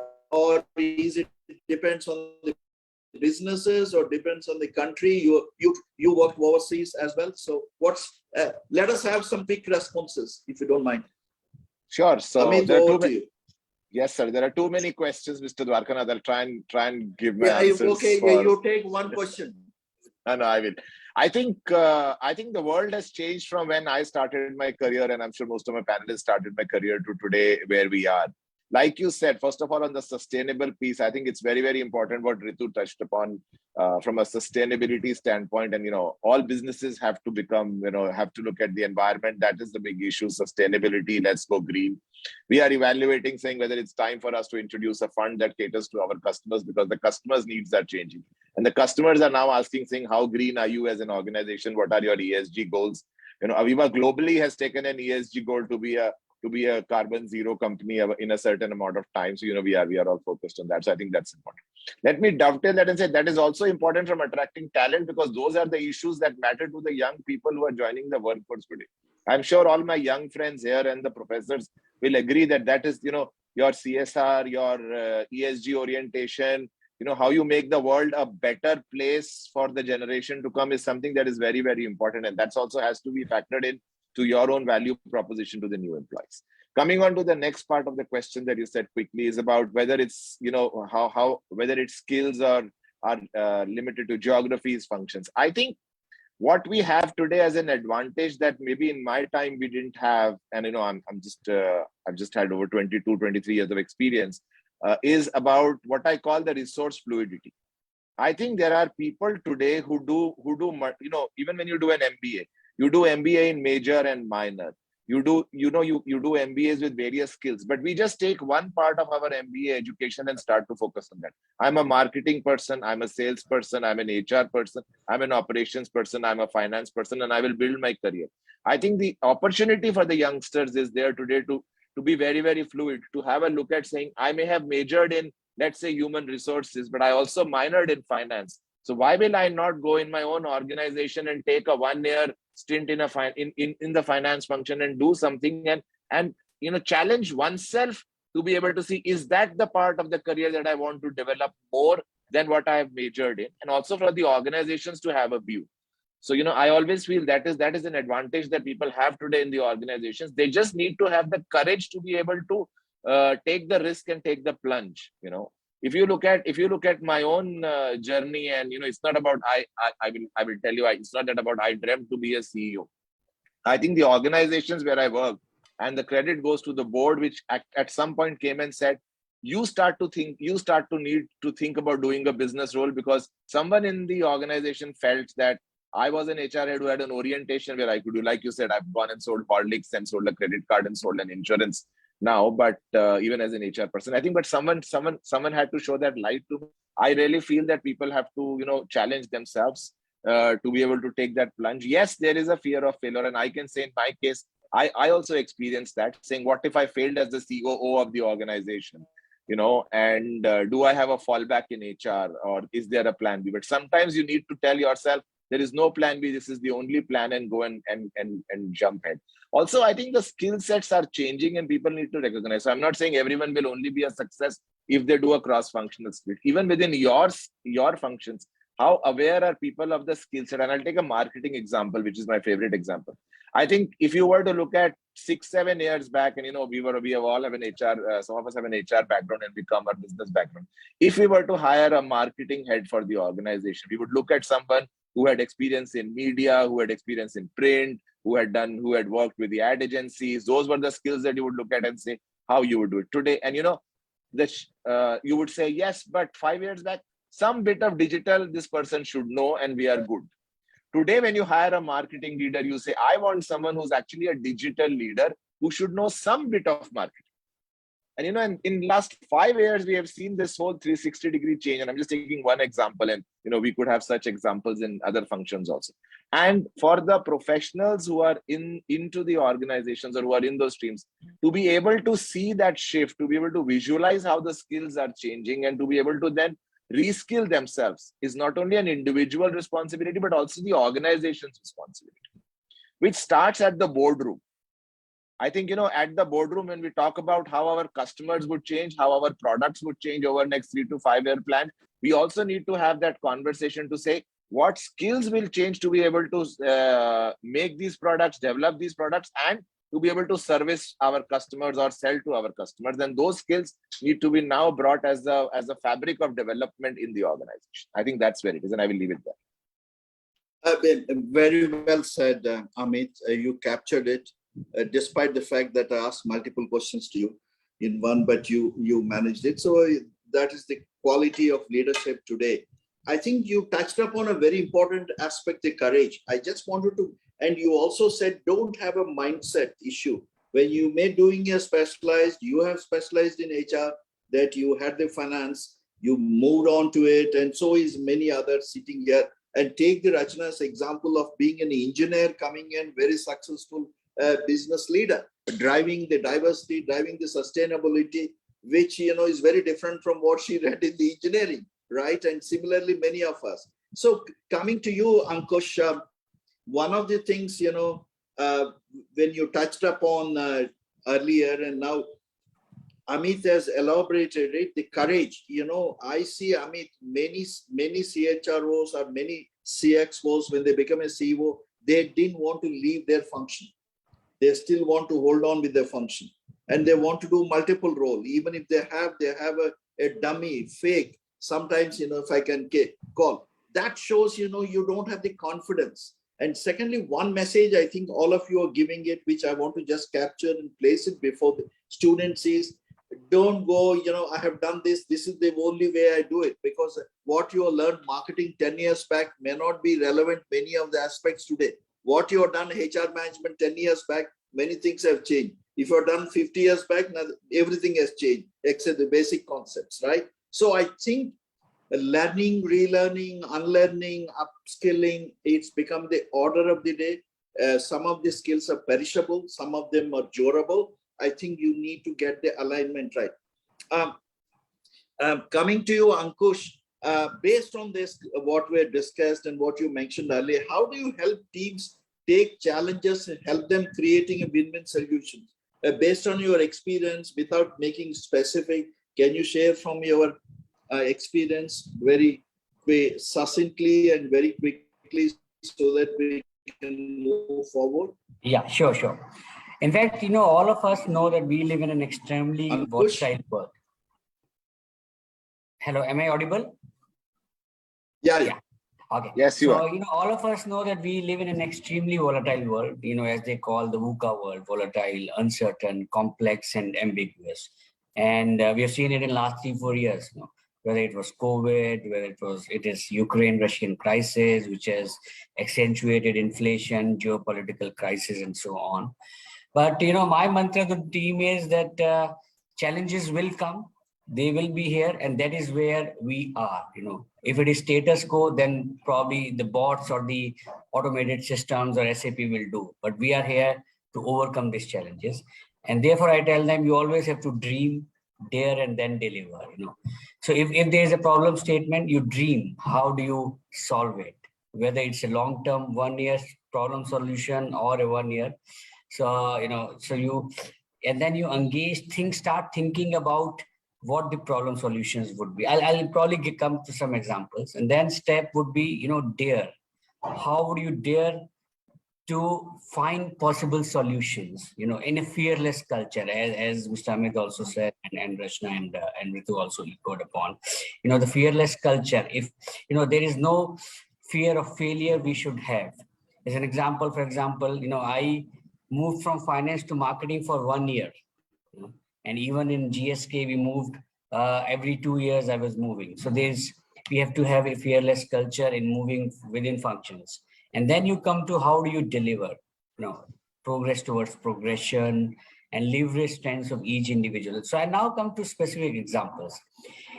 is it depends on the businesses, or depends on the country? You work overseas as well. So let us have some quick responses, if you don't mind. Sure. So Amit, there are over to you. Yes, sir. There are too many questions, Mr. Dwarkanath. I'll try and give my answers. Okay. You take one question. No, I will. I think the world has changed from when I started my career, and I'm sure most of my panelists started my career, to today where we are. Like you said, first of all, on the sustainable piece, I think it's very, very important what Ritu touched upon from a sustainability standpoint. And, all businesses have to become, have to look at the environment. That is the big issue, sustainability. Let's go green. We are evaluating, saying whether it's time for us to introduce a fund that caters to our customers, because the customers' needs are changing. And the customers are now asking, saying, how green are you as an organization? What are your ESG goals? Aviva globally has taken an ESG goal to be a carbon zero company in a certain amount of time. So, we are all focused on that. So I think that's important. Let me dovetail that and say that is also important from attracting talent, because those are the issues that matter to the young people who are joining the workforce today. I'm sure all my young friends here and the professors will agree that is, your CSR, your ESG orientation, how you make the world a better place for the generation to come is something that is very, very important. And that's also has to be factored in to your own value proposition to the new employees. Coming on to the next part of the question that you said quickly is about whether it's, whether its skills are limited to geographies, functions. I think what we have today as an advantage that maybe in my time we didn't have, and I've just had over 22, 23 years of experience, is about what I call the resource fluidity. I think there are people today who do, even when you do an MBA, you do MBA in major and minor. You do MBAs with various skills, but we just take one part of our MBA education and start to focus on that. I'm a marketing person, I'm a sales person, I'm an HR person, I'm an operations person, I'm a finance person, and I will build my career. I think the opportunity for the youngsters is there today to be very, very fluid, to have a look at saying, I may have majored in, let's say, human resources, but I also minored in finance. So why will I not go in my own organization and take a 1-year stint in the finance function and do something and challenge oneself to be able to see, is that the part of the career that I want to develop more than what I have majored in? And also for the organizations to have a view. So, I always feel that is an advantage that people have today in the organizations. They just need to have the courage to be able to take the risk and take the plunge. If you look at my own journey, and it's not about I will tell you, it's not that about I dreamt to be a CEO. I think the organizations where I work, and the credit goes to the board, which at some point came and said, you start to need to think about doing a business role, because someone in the organization felt that I was an HR head who had an orientation where I could do, like you said, I've gone and sold Horlicks and sold a credit card and sold an insurance now, but even as an HR person, I think, but someone had to show that light to me. I really feel that people have to, challenge themselves to be able to take that plunge. Yes, there is a fear of failure. And I can say in my case, I also experienced that, saying, what if I failed as the COO of the organization? And do I have a fallback in HR, or is there a plan B? But sometimes you need to tell yourself, there is no plan B. This is the only plan, and go and jump ahead. Also, I think the skill sets are changing and people need to recognize. So I'm not saying everyone will only be a success if they do a cross-functional split. Even within your functions, how aware are people of the skill set? And I'll take a marketing example, which is my favorite example. I think if you were to look at 6-7 years back, and we have all have an HR, some of us have an HR background and we come our business background. If we were to hire a marketing head for the organization, we would look at someone who had experience in media, who had experience in print, who had worked with the ad agencies. Those were the skills that you would look at and say how you would do it today. And you would say, yes, but 5 years back, some bit of digital this person should know, and we are good. Today, when you hire a marketing leader, you say, I want someone who's actually a digital leader who should know some bit of marketing. And in last 5 years, we have seen this whole 360-degree change. And I'm just taking one example, and we could have such examples in other functions also. And for the professionals who are into the organizations or who are in those streams, to be able to see that shift, to be able to visualize how the skills are changing, and to be able to then reskill themselves is not only an individual responsibility, but also the organization's responsibility, which starts at the boardroom. I think, at the boardroom, when we talk about how our customers would change, how our products would change over the next 3 to 5 year plan, we also need to have that conversation to say what skills will change to be able to make these products, develop these products, and to be able to service our customers or sell to our customers. And those skills need to be now brought as a fabric of development in the organization. I think that's where it is, and I will leave it there. Very well said, Amit. You captured it. Despite the fact that I asked multiple questions to you in one, but you managed it. So that is the quality of leadership today. I think you touched upon a very important aspect, the courage. I just wanted to, and you also said, don't have a mindset issue. When you may doing a specialized, you have specialized in HR, that you had the finance, you moved on to it, and so is many others sitting here. And take the RACHNA's example of being an engineer coming in, very successful business leader, driving the diversity, driving the sustainability, which is very different from what she read in the engineering, right? And similarly, many of us. So coming to you, Ankush, one of the things when you touched upon earlier, and now Amit has elaborated it, the courage. I see, Amit, many CHROs or many CXOs, when they become a CEO, they didn't want to leave their function. They still want to hold on with their function, and they want to do multiple roles. Even if they have a dummy, fake, sometimes, if I can call, that shows, you don't have the confidence. And secondly, one message I think all of you are giving it, which I want to just capture and place it before the students is, don't go, I have done this. This is the only way I do it, because what you learned marketing 10 years back may not be relevant many of the aspects today. What you have done HR management 10 years back, many things have changed. If you're done 50 years back, now everything has changed except the basic concepts, right? So I think learning, relearning, unlearning, upskilling, it's become the order of the day. Some of the skills are perishable, some of them are durable. I think you need to get the alignment right. Coming to you, Ankush, based on this, what we discussed and what you mentioned earlier, how do you help teams take challenges and help them creating a win-win solution? Based on your experience, without making specific, can you share from your experience very succinctly and very quickly so that we can move forward? Yeah, sure. In fact, all of us know that we live in an extremely volatile world. Hello, am I audible? Yeah. Okay. Yes, you are. All of us know that we live in an extremely volatile world, as they call the VUCA world, volatile, uncertain, complex, and ambiguous. And we have seen it in the last 3-4 years, whether it was COVID, whether it is Ukraine-Russian crisis, which has accentuated inflation, geopolitical crisis, and so on. But, my mantra to the team is that challenges will come, they will be here, and that is where we are. If it is status quo, then probably the bots or the automated systems or SAP will do. But we are here to overcome these challenges. And therefore, I tell them, you always have to dream, dare, and then deliver. So if there is a problem statement, you dream. How do you solve it? Whether it's a long-term 1 year problem solution or a 1 year. So, and then you engage, start thinking about what the problem solutions would be. I'll probably come to some examples. And then step would be, dare. How would you dare to find possible solutions, in a fearless culture, as Mr. Amit also said, and RACHNA and RITU also echoed upon, the fearless culture. If, there is no fear of failure we should have. As an example, for example, I moved from finance to marketing for 1 year. And even in GSK, we moved every 2 years I was moving. So we have to have a fearless culture in moving within functions. And then you come to how do you deliver, progress towards progression and leverage strengths of each individual. So I now come to specific examples.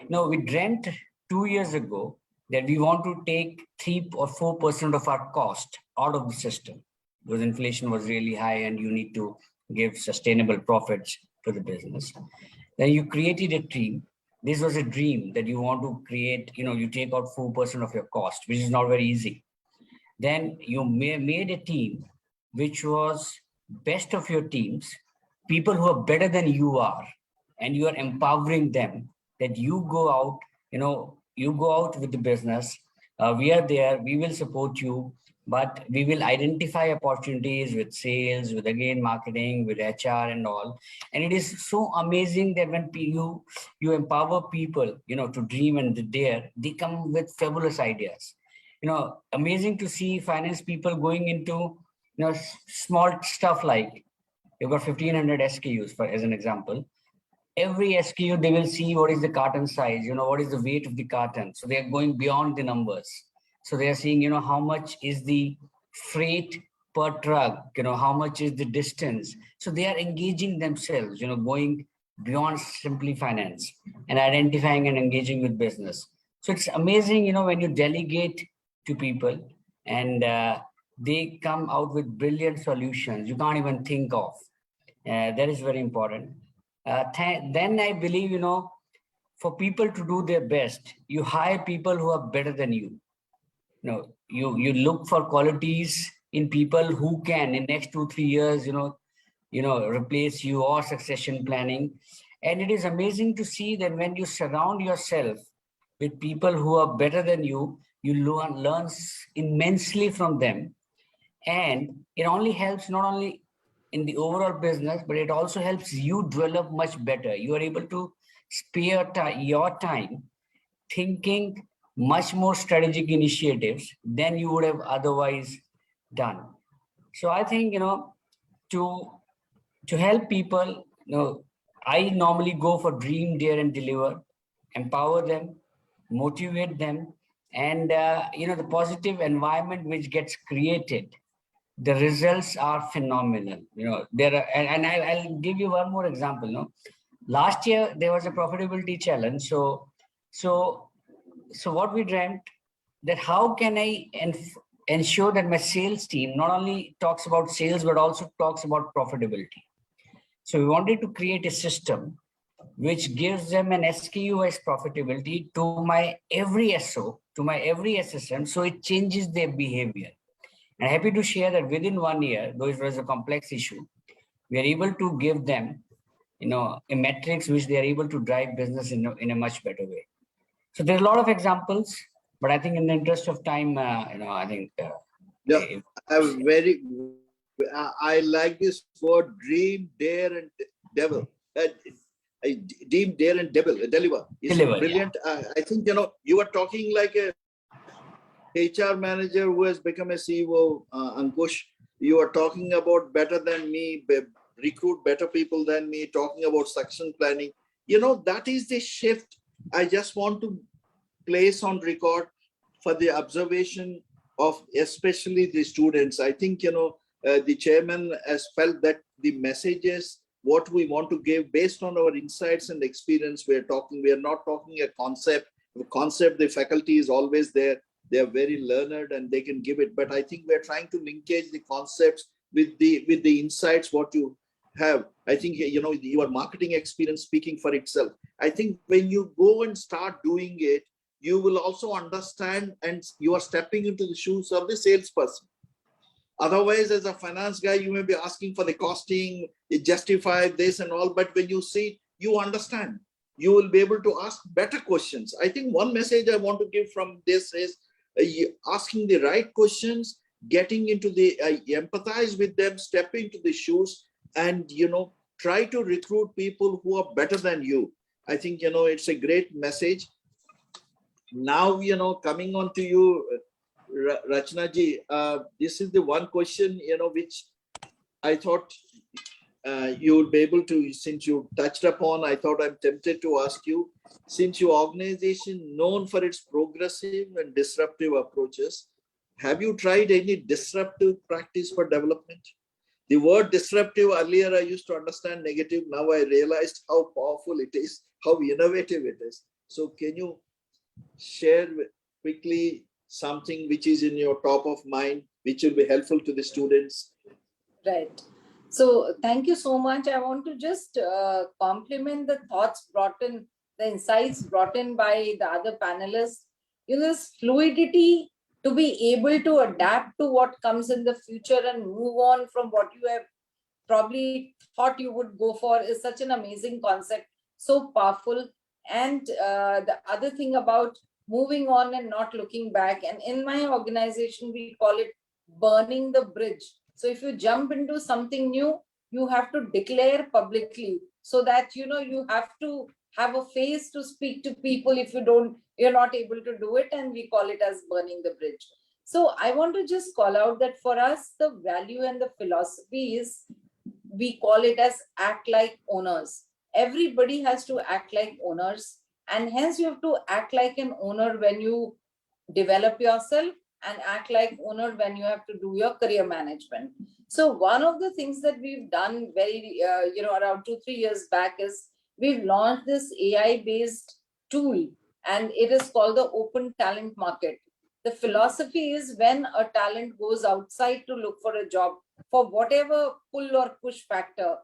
We dreamt 2 years ago that we want to take 3 or 4% of our cost out of the system because inflation was really high and you need to give sustainable profits to the business. Then you created a team. This was a dream that you want to create, you take out 4% of your cost, which is not very easy. Then you made a team which was best of your teams, people who are better than you are, and you are empowering them that you go out, you go out with the business. We are there, we will support you, but we will identify opportunities with sales, with again marketing, with HR and all. And it is so amazing that when you empower people, to dream and to dare, they come with fabulous ideas. Amazing to see finance people going into, small stuff like you've got 1,500 SKUs as an example. Every SKU, they will see what is the carton size, what is the weight of the carton. So they are going beyond the numbers. So they are seeing, how much is the freight per truck, how much is the distance. So they are engaging themselves, going beyond simply finance and identifying and engaging with business. So it's amazing, when you delegate to people and they come out with brilliant solutions you can't even think of. That is very important. Then I believe, for people to do their best, you hire people who are better than you. You look for qualities in people who can in next 2-3 years, replace you or succession planning. And it is amazing to see that when you surround yourself with people who are better than you, you learn immensely from them. And it only helps not only in the overall business, but it also helps you develop much better. You are able to spare your time thinking much more strategic initiatives than you would have otherwise done. So I think, to help people, I normally go for dream, dare, and deliver, empower them, motivate them, and the positive environment which gets created, the results are phenomenal. There are, and I'll give you one more example. Last year there was a profitability challenge. So what we dreamt that how can I ensure that my sales team not only talks about sales but also talks about profitability. So we wanted to create a system which gives them an SKU-wise profitability to my every SO, to my every SSM, so it changes their behavior. I'm happy to share that within 1 year, though it was a complex issue, we are able to give them, a metrics which they are able to drive business in a much better way. So there are a lot of examples, but I think in the interest of time, I think. I like this word: dream, dare, and devil. Dream, dare, and deliver. It's brilliant. Yeah. I think you are talking like a HR manager who has become a CEO, ANKUSH. You are talking about better than me, recruit better people than me, talking about succession planning. that is the shift I just want to place on record for the observation of especially the students. I think, the chairman has felt that the messages, what we want to give based on our insights and experience, we are not talking a concept. The concept, the faculty is always there. They are very learned and they can give it. But I think we're trying to linkage the concepts with the insights, what you have. I think, your marketing experience speaking for itself. I think when you go and start doing it, you will also understand and you are stepping into the shoes of the salesperson. Otherwise, as a finance guy, you may be asking for the costing, justify this and all, but when you see, you understand. You will be able to ask better questions. I think one message I want to give from this is asking the right questions, getting into the, empathize with them, step into the shoes, and, try to recruit people who are better than you. I think, it's a great message. Now, coming on to you, Rachna ji, this is the one question, which I thought you would be able to, since you touched upon, I thought I'm tempted to ask you, since your organization known for its progressive and disruptive approaches, have you tried any disruptive practice for development? The word disruptive, earlier I used to understand negative. Now I realized how powerful it is, how innovative it is. So can you share quickly something which is in your top of mind, which will be helpful to the students? Right. So thank you so much. I want to just compliment the thoughts brought in, the insights brought in by the other panelists. This fluidity, to be able to adapt to what comes in the future and move on from what you have probably thought you would go for, is such an amazing concept, so powerful. And the other thing about moving on and not looking back, and in my organization, we call it burning the bridge. So if you jump into something new, you have to declare publicly, so that, you have to have a face to speak to people. If you're not able to do it, and we call it as burning the bridge. So I want to just call out that for us, the value and the philosophy is, we call it as act like owners. Everybody has to act like owners, and hence you have to act like an owner when you develop yourself, and act like owner when you have to do your career management. So one of the things that we've done very, around 2-3 years back is we've launched this AI-based tool, and it is called the Open Talent Market. The philosophy is, when a talent goes outside to look for a job, for whatever pull or push factor,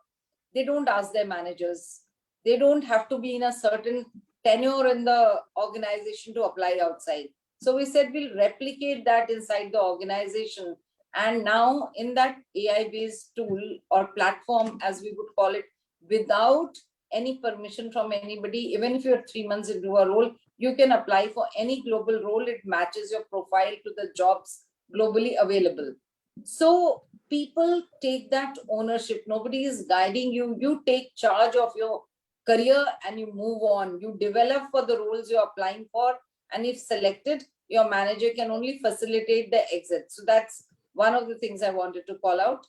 they don't ask their managers. They don't have to be in a certain tenure in the organization to apply outside. So we said we'll replicate that inside the organization. And now in that AI-based tool or platform, as we would call it, without any permission from anybody, even if you're 3 months into a role, you can apply for any global role. It matches your profile to the jobs globally available. So people take that ownership. Nobody is guiding you. You take charge of your career and you move on. You develop for the roles you're applying for. And if selected, your manager can only facilitate the exit. So that's one of the things I wanted to call out.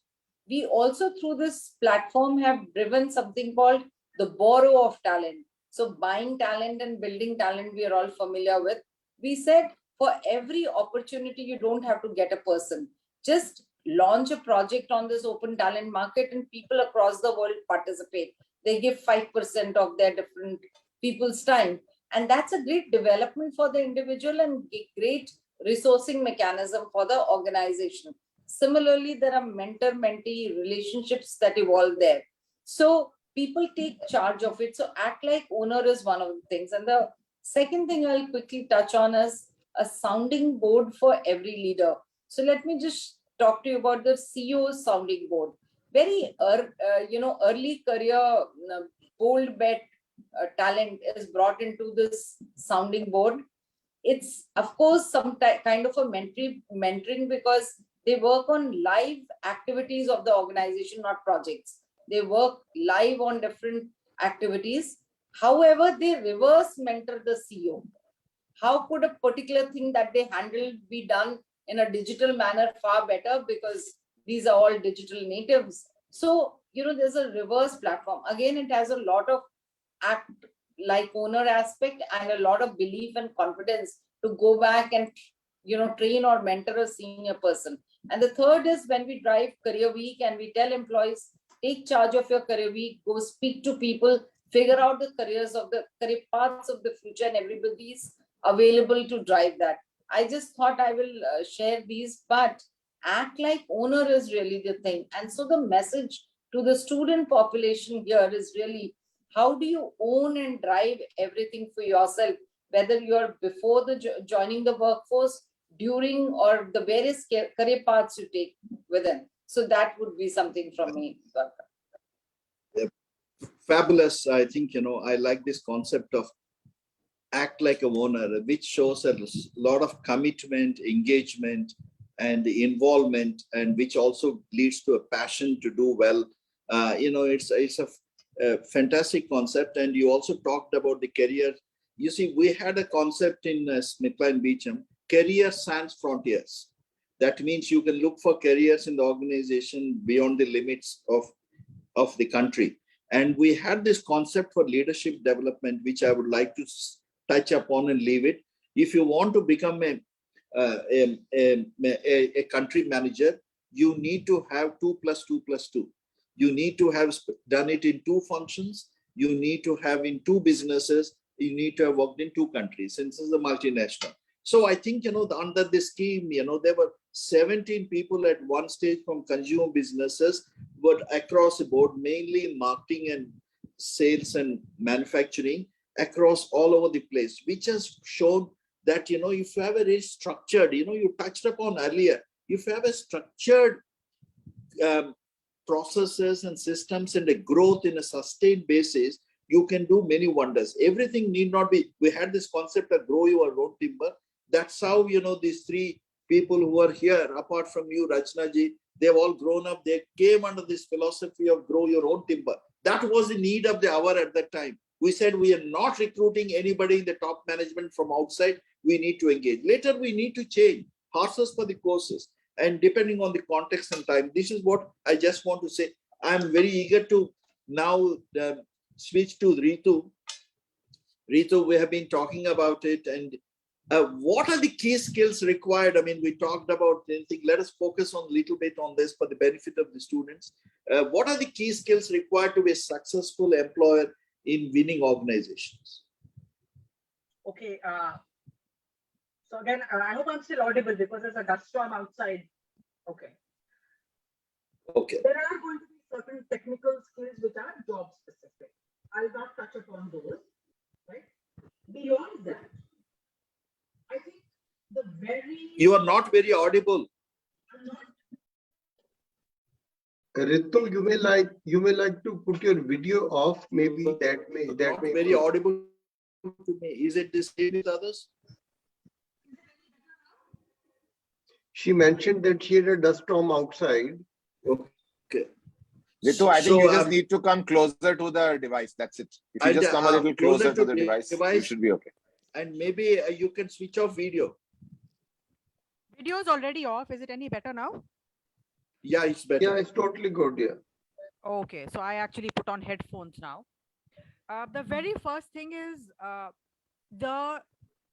We also, through this platform, have driven something called the borrow of talent. So buying talent and building talent, we are all familiar with. We said, for every opportunity, you don't have to get a person. Just launch a project on this open talent market, and people across the world participate. They give 5% of their different people's time. And that's a great development for the individual and a great resourcing mechanism for the organization. Similarly, there are mentor-mentee relationships that evolve there. So people take charge of it. So act like owner is one of the things. And the second thing I'll quickly touch on is a sounding board for every leader. So let me just talk to you about the CEO sounding board. Very early career, bold bet talent is brought into this sounding board. It's, of course, some kind of a mentoring, because they work on live activities of the organization, not projects. They work live on different activities. However, they reverse mentor the CEO. How could a particular thing that they handle be done in a digital manner far better, because these are all digital natives. So, there's a reverse platform. Again, it has a lot of act like owner aspect and a lot of belief and confidence to go back and train or mentor a senior person. And the third is when we drive career week and we tell employees, take charge of your career week, go speak to people, figure out the career paths of the future, and everybody is available to drive that. I just thought I will share these, but act like owner is really the thing. And so the message to the student population here is really, how do you own and drive everything for yourself, whether you're before the joining the workforce, during, or the various career paths you take within. So that would be something from me. Fabulous. I think, I like this concept of act like a owner, which shows a lot of commitment, engagement, and involvement, and which also leads to a passion to do well. It's a fantastic concept. And you also talked about the career. You see, we had a concept in Smithline Beecham, career sans frontiers. That means you can look for careers in the organization beyond the limits of the country. And we had this concept for leadership development, which I would like to touch upon and leave it. If you want to become a country manager, you need to have 2 + 2 + 2. You need to have done it in 2 functions. You need to have in 2 businesses. You need to have worked in 2 countries, since it's a multinational. So I think, under this scheme, there were 17 people at one stage from consumer businesses, but across the board, mainly in marketing and sales and manufacturing, across all over the place, which has shown that, if you have a very structured, you touched upon earlier, if you have a structured processes and systems and a growth in a sustained basis, you can do many wonders. Everything need not be, we had this concept of grow your own timber. That's how, these 3 people who are here, apart from you, Rachna ji, they've all grown up. They came under this philosophy of grow your own timber. That was the need of the hour at that time. We said we are not recruiting anybody in the top management from outside. We need to engage. Later, we need to change horses for the courses. And depending on the context and time, this is what I just want to say. I'm very eager to now switch to Ritu. Ritu, we have been talking about it. And what are the key skills required? I mean, we talked about anything. Let us focus on a little bit on this for the benefit of the students. What are the key skills required to be a successful employer in winning organizations? Okay. So again, I hope I'm still audible because there's a dust storm outside. Okay. Okay. There are going to be certain technical skills which are job specific. I'll not touch upon those, right? Beyond that, I think the very... You are not very audible. I'm not... Ritu, you may like to put your video off. Maybe that may very audible to me. Is it the same with others? She mentioned that she had a dust storm outside. Okay. Ritu, I think you just need to come closer to the device. That's it. If you just come a little closer to the device, you should be okay. And maybe you can switch off video. Video is already off. Is it any better now? Yeah, it's better. Yeah, it's totally good. Yeah. Okay, so I actually put on headphones now. The very first thing is the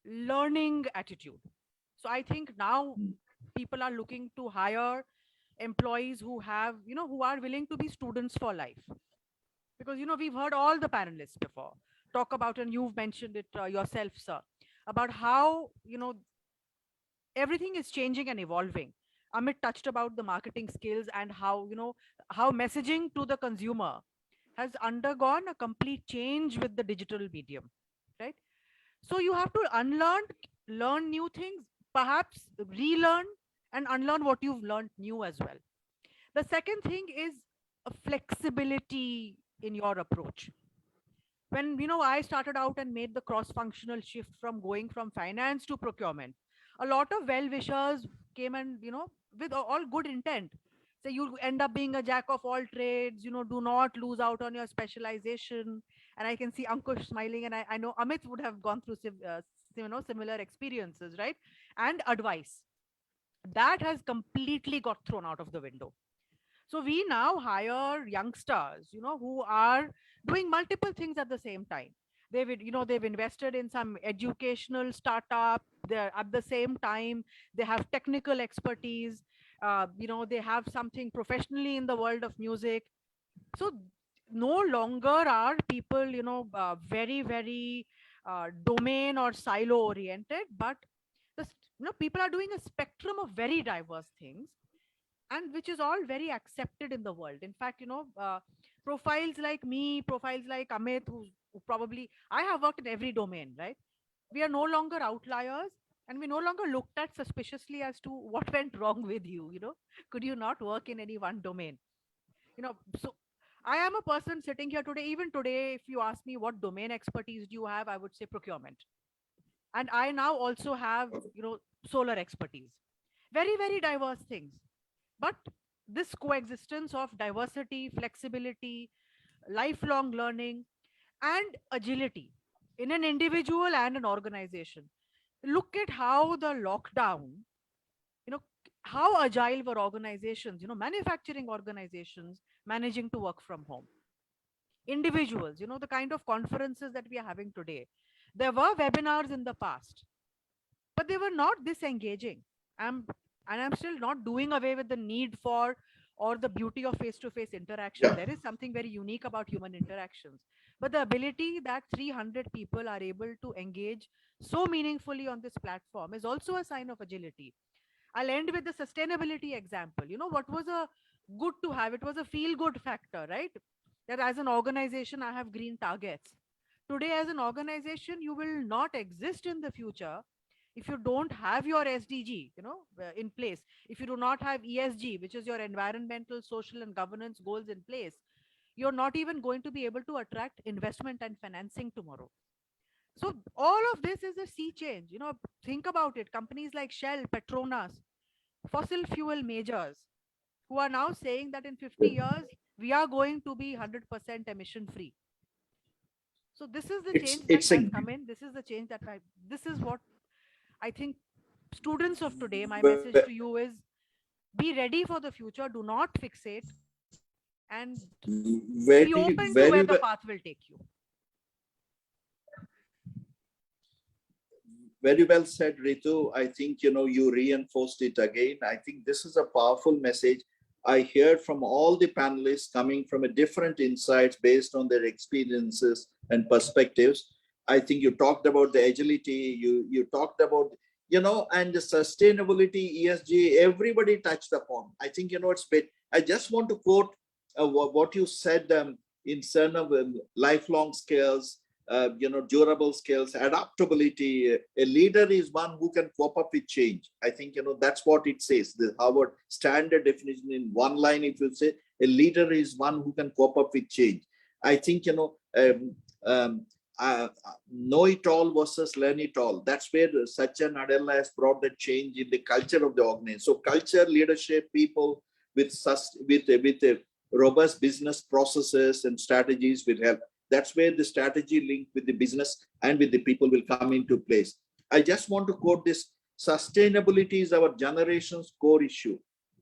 learning attitude. So I think now people are looking to hire employees who have, who are willing to be students for life. Because, we've heard all the panelists before talk about, and you've mentioned it yourself, sir, about how, everything is changing and evolving. Amit touched about the marketing skills and how, how messaging to the consumer has undergone a complete change with the digital medium, right? So you have to unlearn, learn new things, perhaps relearn and unlearn what you've learned new as well. The second thing is a flexibility in your approach. When, I started out and made the cross-functional shift from going from finance to procurement, a lot of well-wishers came and, with all good intent. So you end up being a jack of all trades, do not lose out on your specialization. And I can see Ankush smiling, and I know Amit would have gone through similar experiences, right? And advice. That has completely got thrown out of the window. So we now hire youngsters, who are doing multiple things at the same time. They've invested in some educational startup. They're at the same time, they have technical expertise. They have something professionally in the world of music. So no longer are people, very, very domain or silo oriented, but people are doing a spectrum of very diverse things, and which is all very accepted in the world. In fact, profiles like me, profiles like Amit, who probably, I have worked in every domain, right? We are no longer outliers, and we no longer looked at suspiciously as to what went wrong with you. Could you not work in any one domain? So I am a person sitting here today. Even today, if you ask me what domain expertise do you have, I would say procurement. And I now also have, solar expertise. Very, very diverse things. But this coexistence of diversity, flexibility, lifelong learning, and agility in an individual and an organization. Look at how the lockdown, how agile were organizations, manufacturing organizations managing to work from home. Individuals, the kind of conferences that we are having today. There were webinars in the past, but they were not this engaging. And I'm still not doing away with the need for or the beauty of face-to-face interaction. Yeah. There is something very unique about human interactions. But the ability that 300 people are able to engage so meaningfully on this platform is also a sign of agility. I'll end with the sustainability example. What was a good to have? It was a feel-good factor, right? That as an organization, I have green targets. Today, as an organization, you will not exist in the future if you don't have your SDG, in place. If you do not have ESG, which is your environmental, social, and governance goals in place, you're not even going to be able to attract investment and financing tomorrow. So all of this is a sea change. Think about it. Companies like Shell, Petronas, fossil fuel majors, who are now saying that in 50 years, we are going to be 100% emission free. So this is the change that has come in. This is the change this is what I think students of today, my message to you is, be ready for the future. Do not fixate, and be open to where the path will take you. Very well said, Ritu. I think, you reinforced it again. I think this is a powerful message. I heard from all the panelists coming from a different insights based on their experiences and perspectives. I think you talked about the agility, you talked about, and the sustainability, ESG, everybody touched upon. I think, it's bit. I just want to quote what you said in terms of lifelong skills, durable skills, adaptability. A leader is one who can cope up with change. I think, that's what it says. The Harvard standard definition in one line, if you say, a leader is one who can cope up with change. I think, know it all versus learn it all. That's where Satya Nadella has brought the change in the culture of the organization. So culture, leadership, people with robust business processes and strategies will help. That's where the strategy link with the business and with the people will come into place. I just want to quote this: sustainability is our generation's core issue.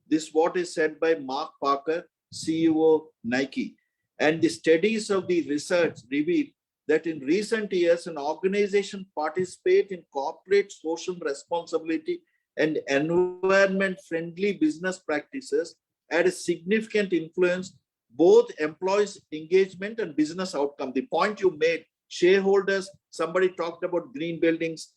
This is what is said by Mark Parker, CEO Nike. And the studies of the research reveal that in recent years, an organization participate in corporate social responsibility and environment-friendly business practices had a significant influence both employees' engagement and business outcome. The point you made, shareholders, somebody talked about green buildings.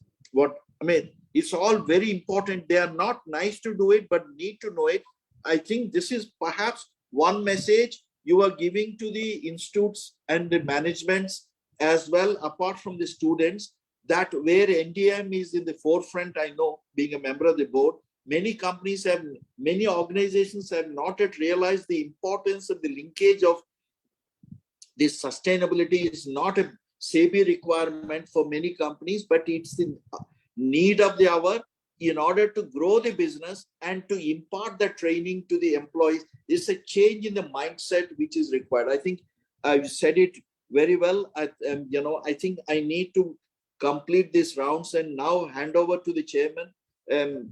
It's all very important. They are not nice to do it, but need to know it. I think this is perhaps one message you are giving to the institutes and the managements as well, apart from the students, that where NDM is in the forefront. I know, being a member of the board, many organizations have not yet realized the importance of the linkage of this. Sustainability is not a SEBI requirement for many companies, but it's the need of the hour in order to grow the business and to impart the training to the employees. It's a change in the mindset which is required. I think I've said it very well. I think I need to complete these rounds and now hand over to the chairman,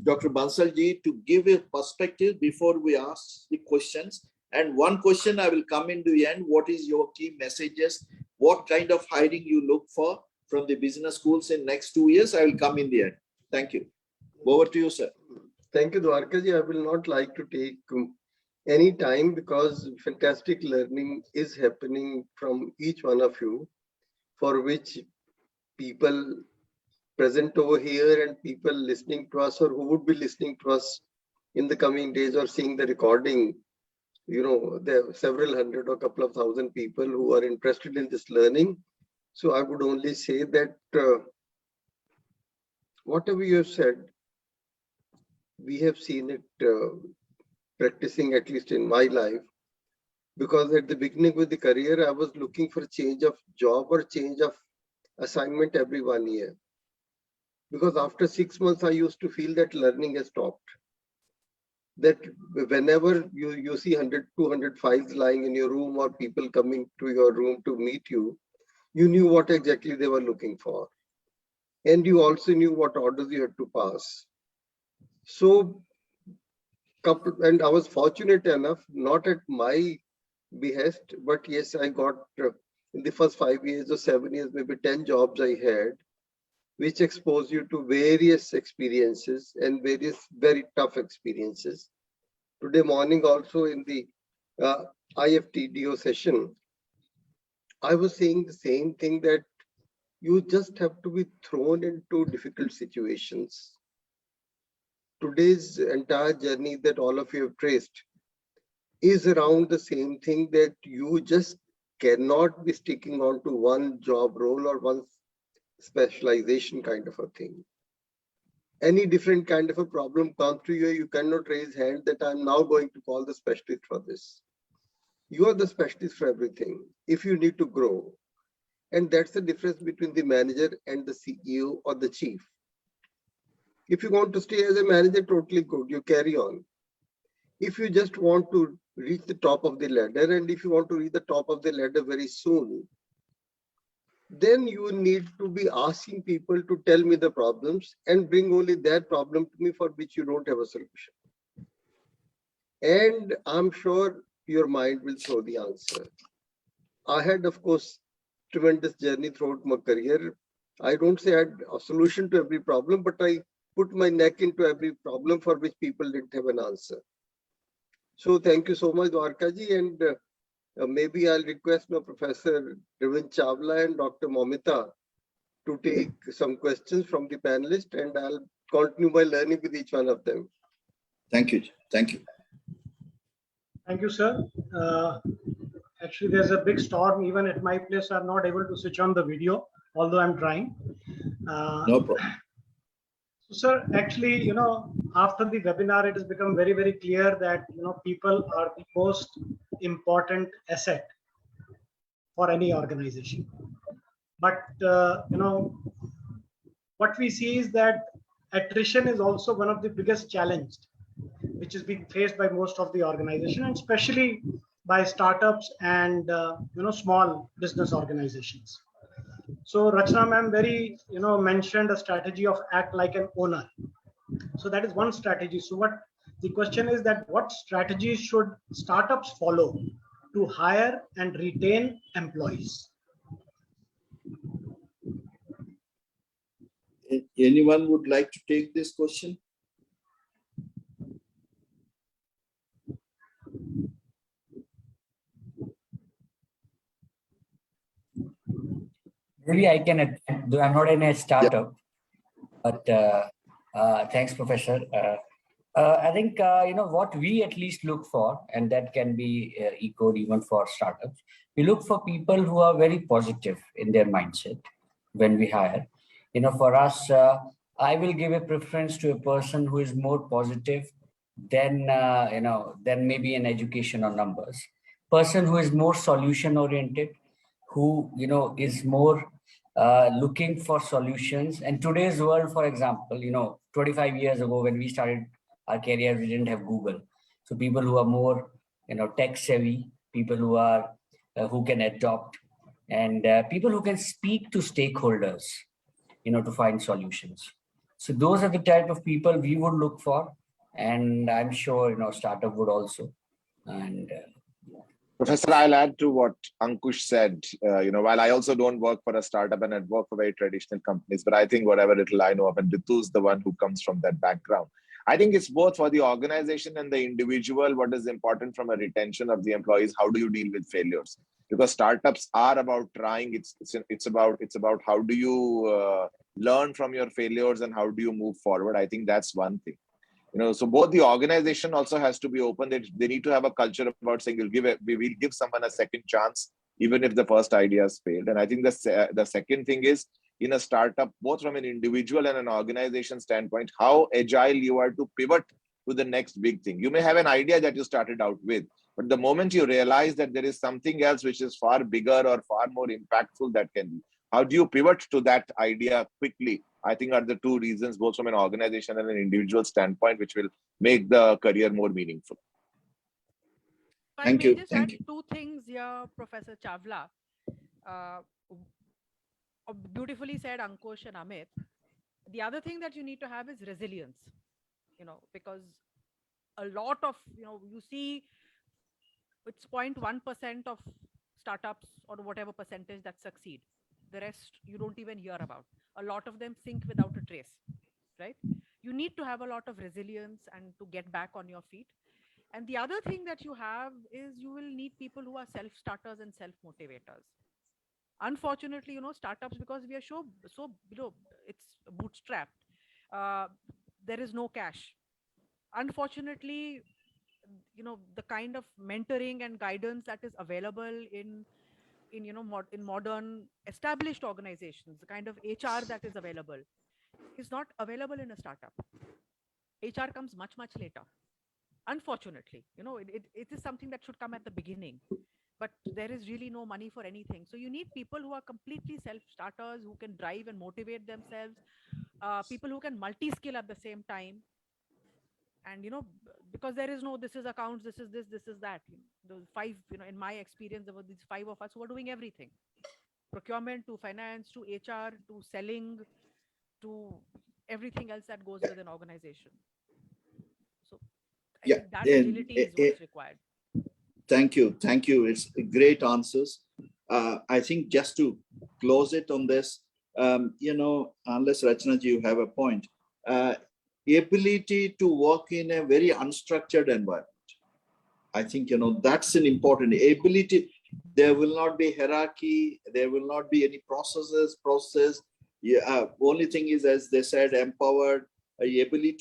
Dr. Bansalji, to give a perspective before we ask the questions. And one question I will come into the end. What is your key messages? What kind of hiring you look for from the business schools in next 2 years? I will come in the end. Thank you. Over to you, sir. Thank you, Dwarkaji. I will not like to take any time because fantastic learning is happening from each one of you, for which people present over here and people listening to us or who would be listening to us in the coming days or seeing the recording, you know, there are several hundred or couple of thousand people who are interested in this learning. So I would only say that whatever you have said, we have seen it practicing, at least in my life, because at the beginning of the career, I was looking for a change of job or change of assignment every 1 year. Because after 6 months, I used to feel that learning has stopped. That whenever you see 100, 200 files lying in your room or people coming to your room to meet you, you knew what exactly they were looking for. And you also knew what orders you had to pass. So, and I was fortunate enough, not at my behest, but yes, I got in the first 5 years or 7 years, maybe 10 jobs I had, which expose you to various experiences and various very tough experiences. Today morning also in the IFTDO session, I was saying the same thing, that you just have to be thrown into difficult situations. Today's entire journey that all of you have traced is around the same thing, that you just cannot be sticking on to one job role or one specialization kind of a thing. Any different kind of a problem comes to you, you cannot raise hand that I'm now going to call the specialist for this. You are the specialist for everything if you need to grow. And that's the difference between the manager and the CEO or the chief. If you want to stay as a manager, totally good, you carry on. If you just want to reach the top of the ladder, and if you want to reach the top of the ladder very soon, then you need to be asking people to tell me the problems and bring only that problem to me for which you don't have a solution. And I'm sure your mind will throw the answer. I had, of course, tremendous journey throughout my career. I don't say I had a solution to every problem, but I put my neck into every problem for which people didn't have an answer. So thank you so much, Dwarkaji, and maybe I'll request my Professor Devin Chawla and Dr. Momita to take some questions from the panelists, and I'll continue my learning with each one of them. Thank you. Thank you. Thank you, sir. Actually, there's a big storm. Even at my place, I'm not able to switch on the video, although I'm trying. No problem. So, sir, actually, you know, after the webinar, it has become very, very clear that, you know, people are the most important asset for any organization. But, you know, what we see is that attrition is also one of the biggest challenges which is being faced by most of the organization, and especially by startups and you know, small business organizations. So Rachna ma'am very, you know, mentioned a strategy of act like an owner. So that is one strategy. So what the question is that what strategies should startups follow to hire and retain employees? Anyone would like to take this question? Maybe I can attempt, though I'm not in a startup, but thanks, Professor. I think, you know, what we at least look for, and that can be echoed even for startups, we look for people who are very positive in their mindset when we hire. You know, for us, I will give a preference to a person who is more positive than, you know, than maybe an education or numbers. Person who is more solution oriented, who, you know, is more looking for solutions. And today's world, for example, you know, 25 years ago when we started our career, we didn't have Google. So people who are more, you know, tech savvy, people who are who can adopt, and people who can speak to stakeholders, you know, to find solutions. So those are the type of people we would look for, and I'm sure, you know, startup would also. And Professor, I'll add to what Ankush said. While I also don't work for a startup and I work for very traditional companies, but I think whatever little I know of, and Ritu's the one who comes from that background. I think it's both for the organization and the individual. What is important from a retention of the employees? How do you deal with failures? Because startups are about trying. It's about how do you learn from your failures and how do you move forward? I think that's one thing. So both the organization also has to be open. They need to have a culture about saying we will give someone a second chance, even if the first idea has failed. And I think the second thing is, in a startup, both from an individual and an organization standpoint, how agile you are to pivot to the next big thing. You may have an idea that you started out with, but the moment you realize that there is something else which is far bigger or far more impactful that can be, how do you pivot to that idea quickly? I think are the two reasons, both from an organization and an individual standpoint, which will make the career more meaningful. Thank you. Just Thank add you. two things here, Professor Chawla. Beautifully said, Ankush and Amit. The other thing that you need to have is resilience, because a lot of, you see it's 0.1% of startups or whatever percentage that succeed. The rest you don't even hear about. A lot of them sink without a trace, right? You need to have a lot of resilience and to get back on your feet. And the other thing that you have is you will need people who are self-starters and self-motivators. Unfortunately, startups, because we are so it's bootstrapped. There is no cash. Unfortunately, the kind of mentoring and guidance that is available in modern established organizations, the kind of HR that is available, is not available in a startup. HR comes much later. Unfortunately, it is something that should come at the beginning, but there is really no money for anything. So you need people who are completely self-starters, who can drive and motivate themselves, people who can multi-skill at the same time. And, because there is no, this is accounts, this is this, this is that. Those five, in my experience, there were these five of us who were doing everything. Procurement to finance, to HR, to selling, to everything else that goes with an organization. So I think that agility is what's required. Thank you. Thank you. It's great answers. I think just to close it on this, unless Rachna ji, you have a point, ability to work in a very unstructured environment. I think, that's an important ability. There will not be hierarchy. There will not be any process. Only thing is, as they said, empowered, ability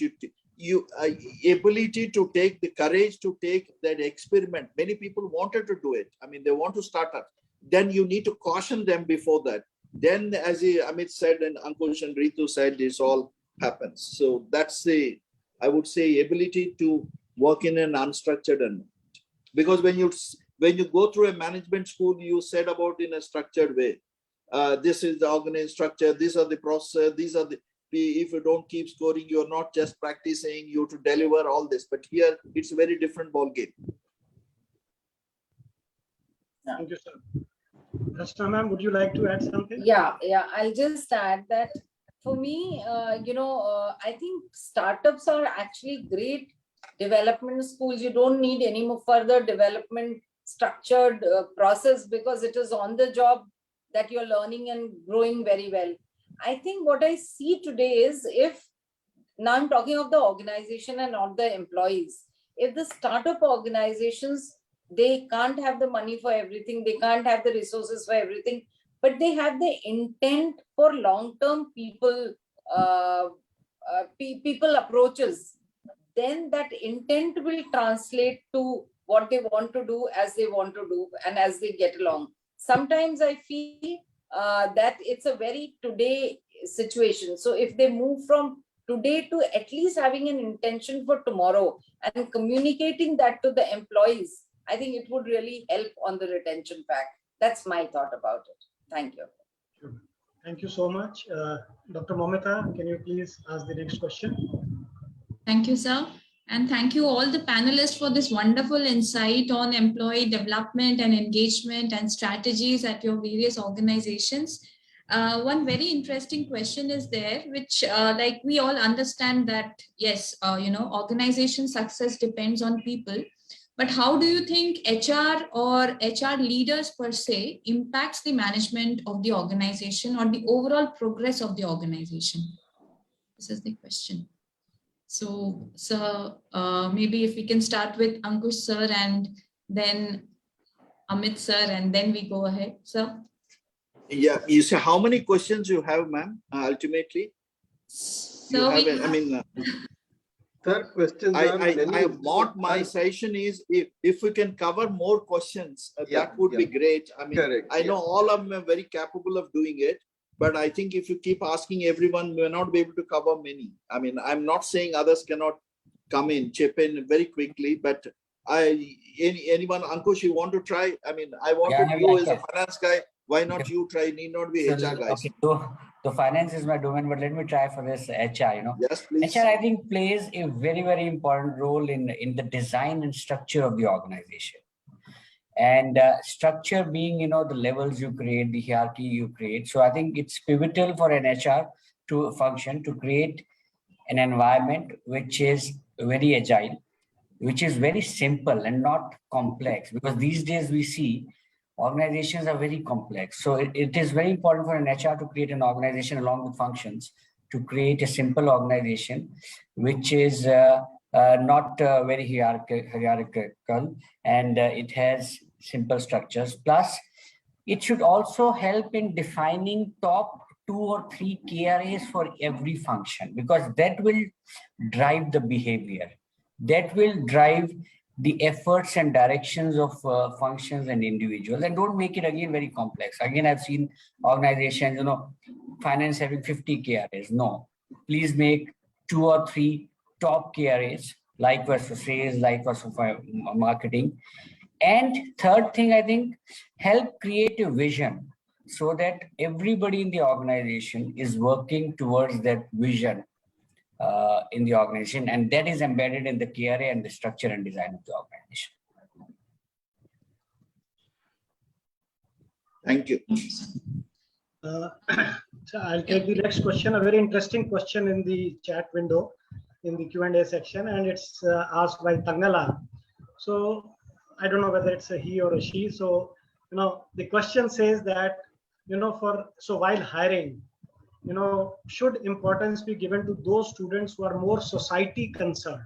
to take the courage to take that experiment. Many people wanted to do it. I mean, they want to start up. Then you need to caution them before that. Then, as Amit said and Ankush and Ritu said, this all happens. So that's I would say, ability to work in an unstructured environment. Because when you go through a management school, you said about in a structured way. This is the organized structure. These are the process. These are the. If you don't keep scoring, you're not just practicing. You have to deliver all this. But here, it's a very different ball game. Thank you, sir. Rachna ma'am, would you like to add something? Yeah. I'll just add that for me, I think startups are actually great development schools. You don't need any more further development structured process, because it is on the job that you're learning and growing very well. I think what I see today is, now I'm talking of the organization and not the employees. If the startup organizations, they can't have the money for everything, they can't have the resources for everything, but they have the intent for long-term people approaches, then that intent will translate to what they want to do as they want to do and as they get along. Sometimes I feel that it's a very today situation. So if they move from today to at least having an intention for tomorrow and communicating that to the employees, I think it would really help on the retention fact. That's my thought about it. Thank you. Sure. Thank you so much. Dr. Momita, can you please ask the next question? Thank you, sir. And thank you all the panelists for this wonderful insight on employee development and engagement and strategies at your various organizations. One very interesting question is there, which like we all understand that, yes, organization success depends on people. but how do you think HR or HR leaders per se impacts the management of the organization or the overall progress of the organization? This is the question. So, maybe if we can start with Ankush sir and then Amit sir, and then we go ahead, sir. Yeah, you say how many questions you have, ma'am, ultimately? So Third question. My session is if we can cover more questions, that would be great. I mean, correct, I know all of them are very capable of doing it, but I think if you keep asking everyone, we will not be able to cover many. I mean, I'm not saying others cannot come in, chip in very quickly, but anyone, Ankush, you want to try? I mean, I wanted you as a finance guy. Why not you try? Need not be HR guys. Okay, so the finance is my domain, but let me try for this HR, you know. Yes, please. HR, I think, plays a very, very important role in the design and structure of the organization. And structure being, you know, the levels you create, the hierarchy you create. So I think it's pivotal for an HR to function, to create an environment which is very agile, which is very simple and not complex, because these days we see organizations are very complex. So it is very important for an HR to create an organization along with functions to create a simple organization, which is not very hierarchical, and it has simple structures. Plus, it should also help in defining top 2 or 3 KRAs for every function, because that will drive the behavior. That will drive the efforts and directions of functions and individuals, and don't make it again very complex. Again, I've seen organizations, you know, finance having 50 KRAs. No, please make 2 or 3 top KRAs, likewise for sales, likewise for marketing. And third thing, I think, help create a vision so that everybody in the organization is working towards that vision in the organization, and that is embedded in the KRA and the structure and design of the organization. Thank you. So I'll take the next question, a very interesting question in the chat window, in the Q&A section, and it's asked by Tangala. So I don't know whether it's a he or a she. So, you know, the question says that, you know, so while hiring, you know, should importance be given to those students who are more society concerned,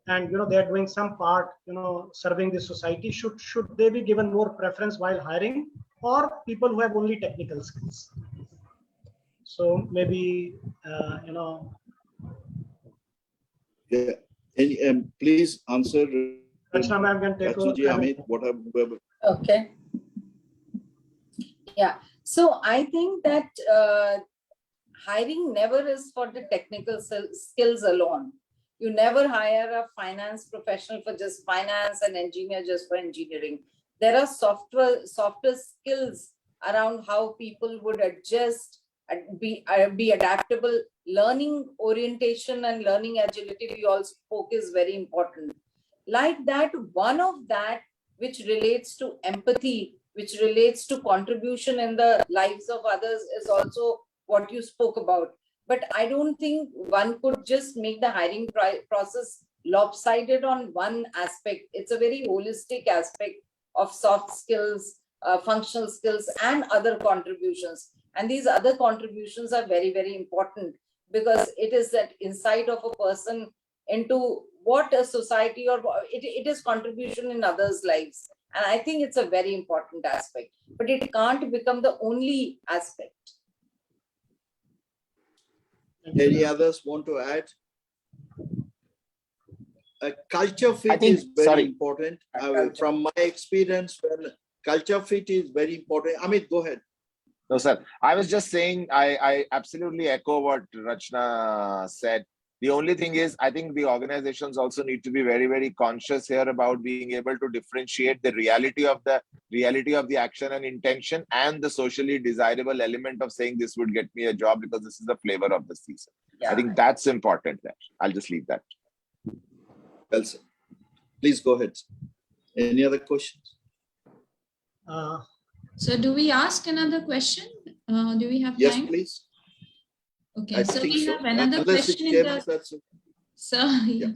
and, you know, they're doing some part, you know, serving the society? Should they be given more preference while hiring, or people who have only technical skills? So maybe, you know. Yeah. Please answer. Rachna ma'am can take over. Okay. Yeah. So I think that hiring never is for the technical skills alone. You never hire a finance professional for just finance and engineer just for engineering. There are softer skills around how people would adjust, be adaptable. Learning orientation and learning agility, we all spoke, is very important. Like that, one of that which relates to empathy, which relates to contribution in the lives of others, is also what you spoke about. But I don't think one could just make the hiring process lopsided on one aspect. It's a very holistic aspect of soft skills, functional skills, and other contributions. And these other contributions are very, very important, because it is that insight of a person into what a society, or it is contribution in others' lives. And I think it's a very important aspect, but it can't become the only aspect. Any others want to add? Culture fit is very important. From my experience, culture fit is very important. Amit, go ahead. No, sir. I was just saying, I absolutely echo what Rachna said. The only thing is, I think the organizations also need to be very, very conscious here about being able to differentiate the reality of the action and intention, and the socially desirable element of saying this would get me a job because this is the flavor of the season. Yeah. I think that's important there. I'll just leave that. Well, sir. Please go ahead. Any other questions? So do we ask another question? Do we have time? Yes, please. Okay, so we have another question in the... So, yeah.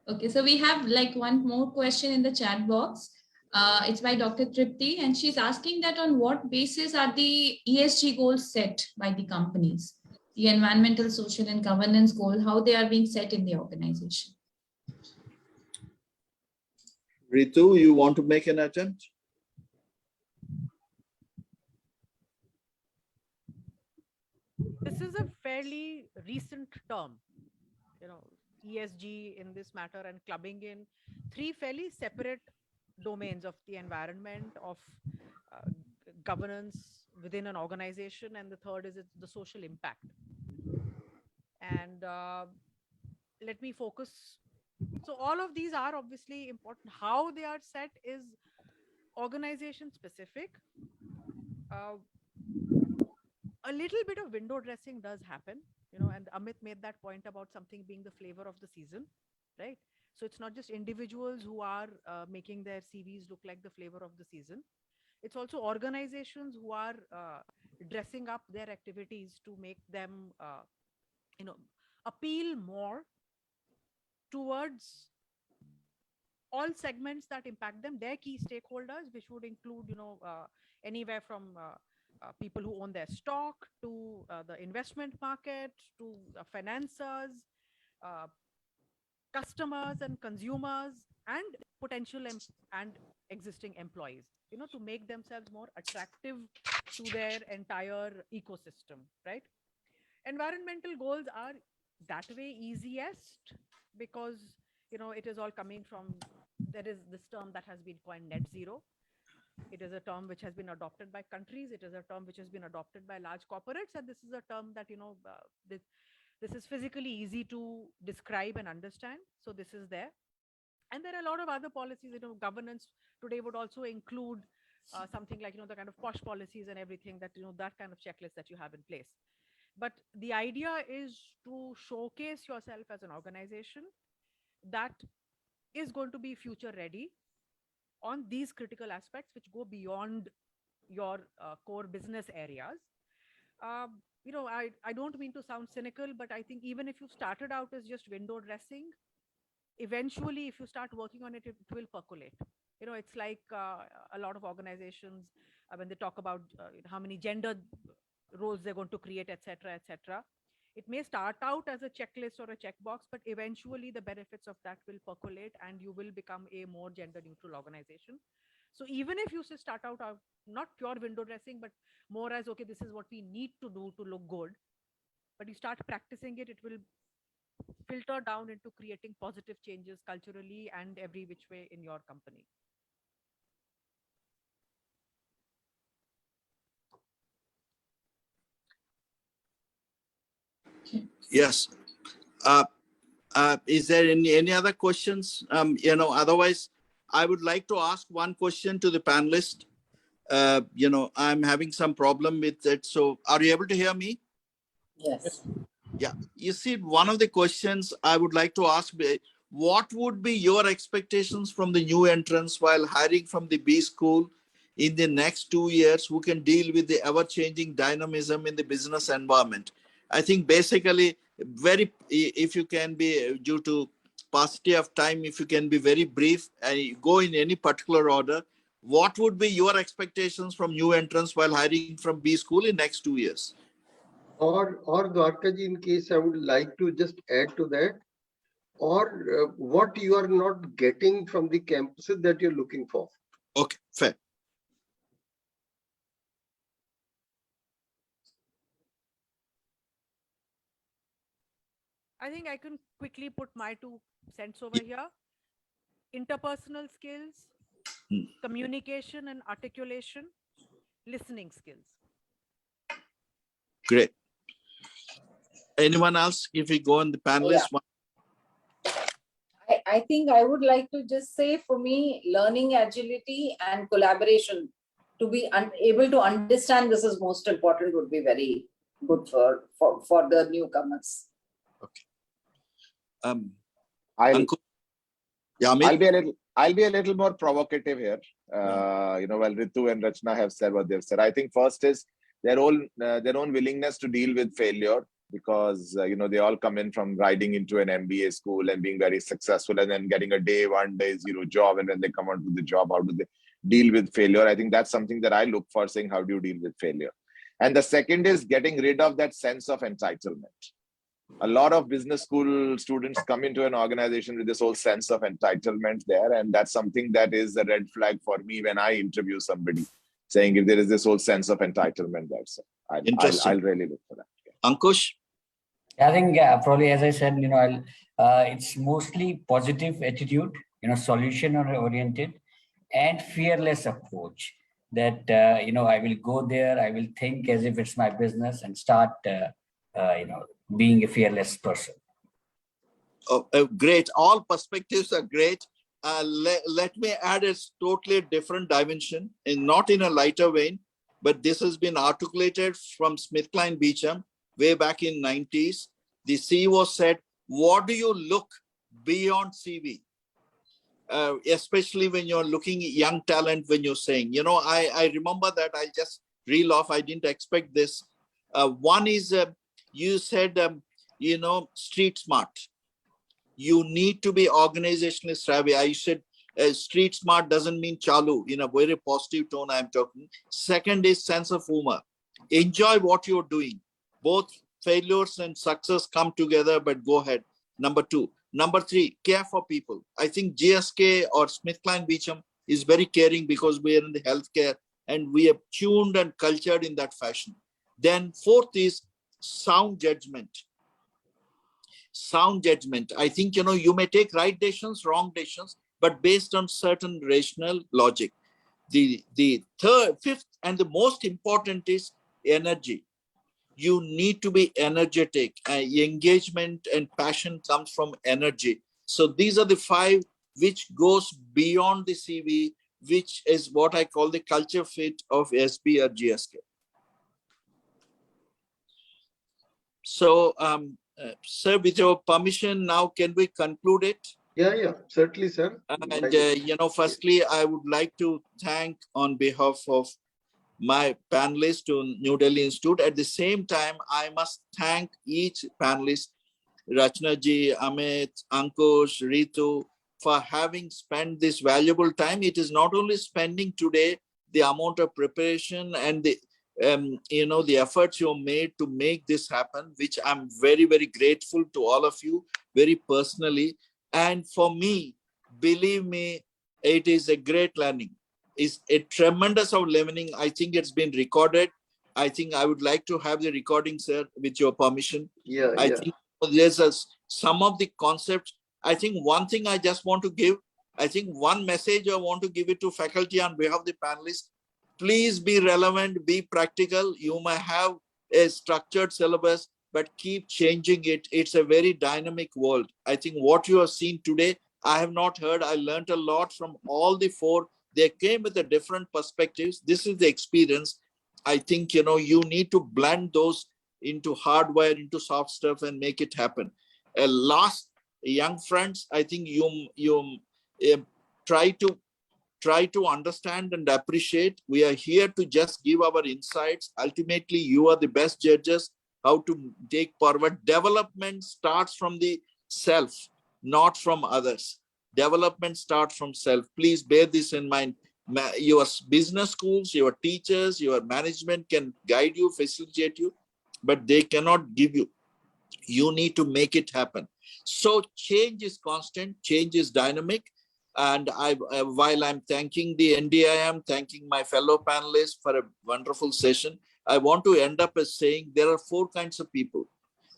Okay, so we have like one more question in the chat box. It's by Dr. Tripti, and she's asking that on what basis are the ESG goals set by the companies? The environmental, social, and governance goal, how they are being set in the organization? Ritu, you want to make an attempt? This is a fairly recent term, ESG in this matter, and clubbing in three fairly separate domains of the environment, of governance within an organization, and the third is the social impact. And let me focus. So all of these are obviously important. How they are set is organization specific. A little bit of window dressing does happen, and Amit made that point about something being the flavor of the season, right? So it's not just individuals who are making their CVs look like the flavor of the season. It's also organizations who are dressing up their activities to make them, appeal more towards all segments that impact them, their key stakeholders, which would include, anywhere from people who own their stock to the investment market to financiers, customers and consumers, and potential and existing employees, to make themselves more attractive to their entire ecosystem, right? Environmental goals are that way easiest because, it is all coming from, there is this term that has been coined net zero. It is a term which has been adopted by countries. It is a term which has been adopted by large corporates. And this is a term that, this is physically easy to describe and understand. So this is there. And there are a lot of other policies, governance today would also include something like, the kind of posh policies and everything that, that kind of checklist that you have in place. But the idea is to showcase yourself as an organization that is going to be future ready on these critical aspects, which go beyond your core business areas. I don't mean to sound cynical, but I think even if you started out as just window dressing, eventually, if you start working on it, it will percolate. It's like a lot of organizations, when they talk about how many gender roles they're going to create, etc., etc. It may start out as a checklist or a checkbox, but eventually the benefits of that will percolate and you will become a more gender neutral organization. So even if you start out not pure window dressing, but more as, okay, this is what we need to do to look good, but you start practicing it, it will filter down into creating positive changes culturally and every which way in your company. Yes. Is there any other questions? Otherwise, I would like to ask one question to the panelist. I'm having some problem with it. So are you able to hear me? Yes. Yeah. You see, one of the questions I would like to ask, what would be your expectations from the new entrants while hiring from the B school in the next 2 years who can deal with the ever-changing dynamism in the business environment? I think basically, if you can be, due to paucity of time, if you can be very brief and go in any particular order, what would be your expectations from new entrants while hiring from B school in next 2 years? Or Dwarkaji, in case I would like to just add to that, or what you are not getting from the campuses that you're looking for. Okay, fair. I think I can quickly put my 2 cents over here. Interpersonal skills, communication and articulation, listening skills. Great. Anyone else? If we go on the panelist one. I think I would like to just say, for me, learning agility and collaboration, to be able to understand this is most important, would be very good for the newcomers. Okay. I'll be a little more provocative here. While Ritu and Rachna have said what they've said, I think first is their own willingness to deal with failure. because they all come in from riding into an MBA school and being very successful, and then getting a one day zero job, and when they come onto the job, how do they deal with failure? I think that's something that I look for, saying how do you deal with failure. And the second is getting rid of that sense of entitlement. A lot of business school students come into an organization with this whole sense of entitlement there, and that's something that is a red flag for me when I interview somebody, saying if there is this whole sense of entitlement there. So I'll really look for that. Ankush? I think probably, as I said, it's mostly positive attitude, solution oriented and fearless approach. That I will go there, I will think as if it's my business and start being a fearless person. Oh, great. All perspectives are great. Let me add a totally different dimension, and not in a lighter vein, but this has been articulated from SmithKline Beecham way back in 90s. The CEO said, what do you look beyond CV? Especially when you're looking at young talent, when you're saying, I remember that. I just reel off. I didn't expect this. One is, you said, street smart. You need to be organizationally savvy. I said, street smart doesn't mean chalu. In a very positive tone, I'm talking. Second is sense of humor. Enjoy what you're doing. Both failures and success come together, but go ahead. Number two. Number three, care for people. I think GSK or SmithKline Beecham is very caring, because we are in the healthcare and we are tuned and cultured in that fashion. Then fourth is sound judgment. Sound judgment. I think, you may take right decisions, wrong decisions, but based on certain rational logic. The third, fifth, and the most important is energy. You need to be energetic. Engagement and passion comes from energy. So these are the five which goes beyond the CV, which is what I call the culture fit of SB or GSK. So, sir, with your permission, now can we conclude it? Yeah, certainly, sir. And, firstly, I would like to thank on behalf of my panelists to New Delhi Institute. At the same time, I must thank each panelist, Rachna ji, Amit, Ankush, Ritu, for having spent this valuable time. It is not only spending today the amount of preparation and the the efforts you made to make this happen, which I'm very, very grateful to all of you, very personally. And for me, believe me, it is a great learning. It's a tremendous of learning. I think it's been recorded. I think I would like to have the recording, sir, with your permission. I think there's some of the concepts. I think one thing I just want to give, I think one message I want to give it to faculty on behalf of the panelists. Please be relevant, be practical. You may have a structured syllabus, but keep changing it. It's a very dynamic world. I think what you have seen today, I have not heard. I learned a lot from all the four. They came with a different perspectives. This is the experience. I think, you need to blend those into hardware, into soft stuff, and make it happen. Last, young friends, I think you try to understand and appreciate. We are here to just give our insights. Ultimately, you are the best judges how to take forward. Development starts from the self, not from others. Development starts from self. Please bear this in mind. Your business schools, your teachers, your management can guide you, facilitate you, but they cannot give you. You need to make it happen. So change is constant, change is dynamic. And while I'm thanking the NDIM, thanking my fellow panelists for a wonderful session, I want to end up as saying there are four kinds of people.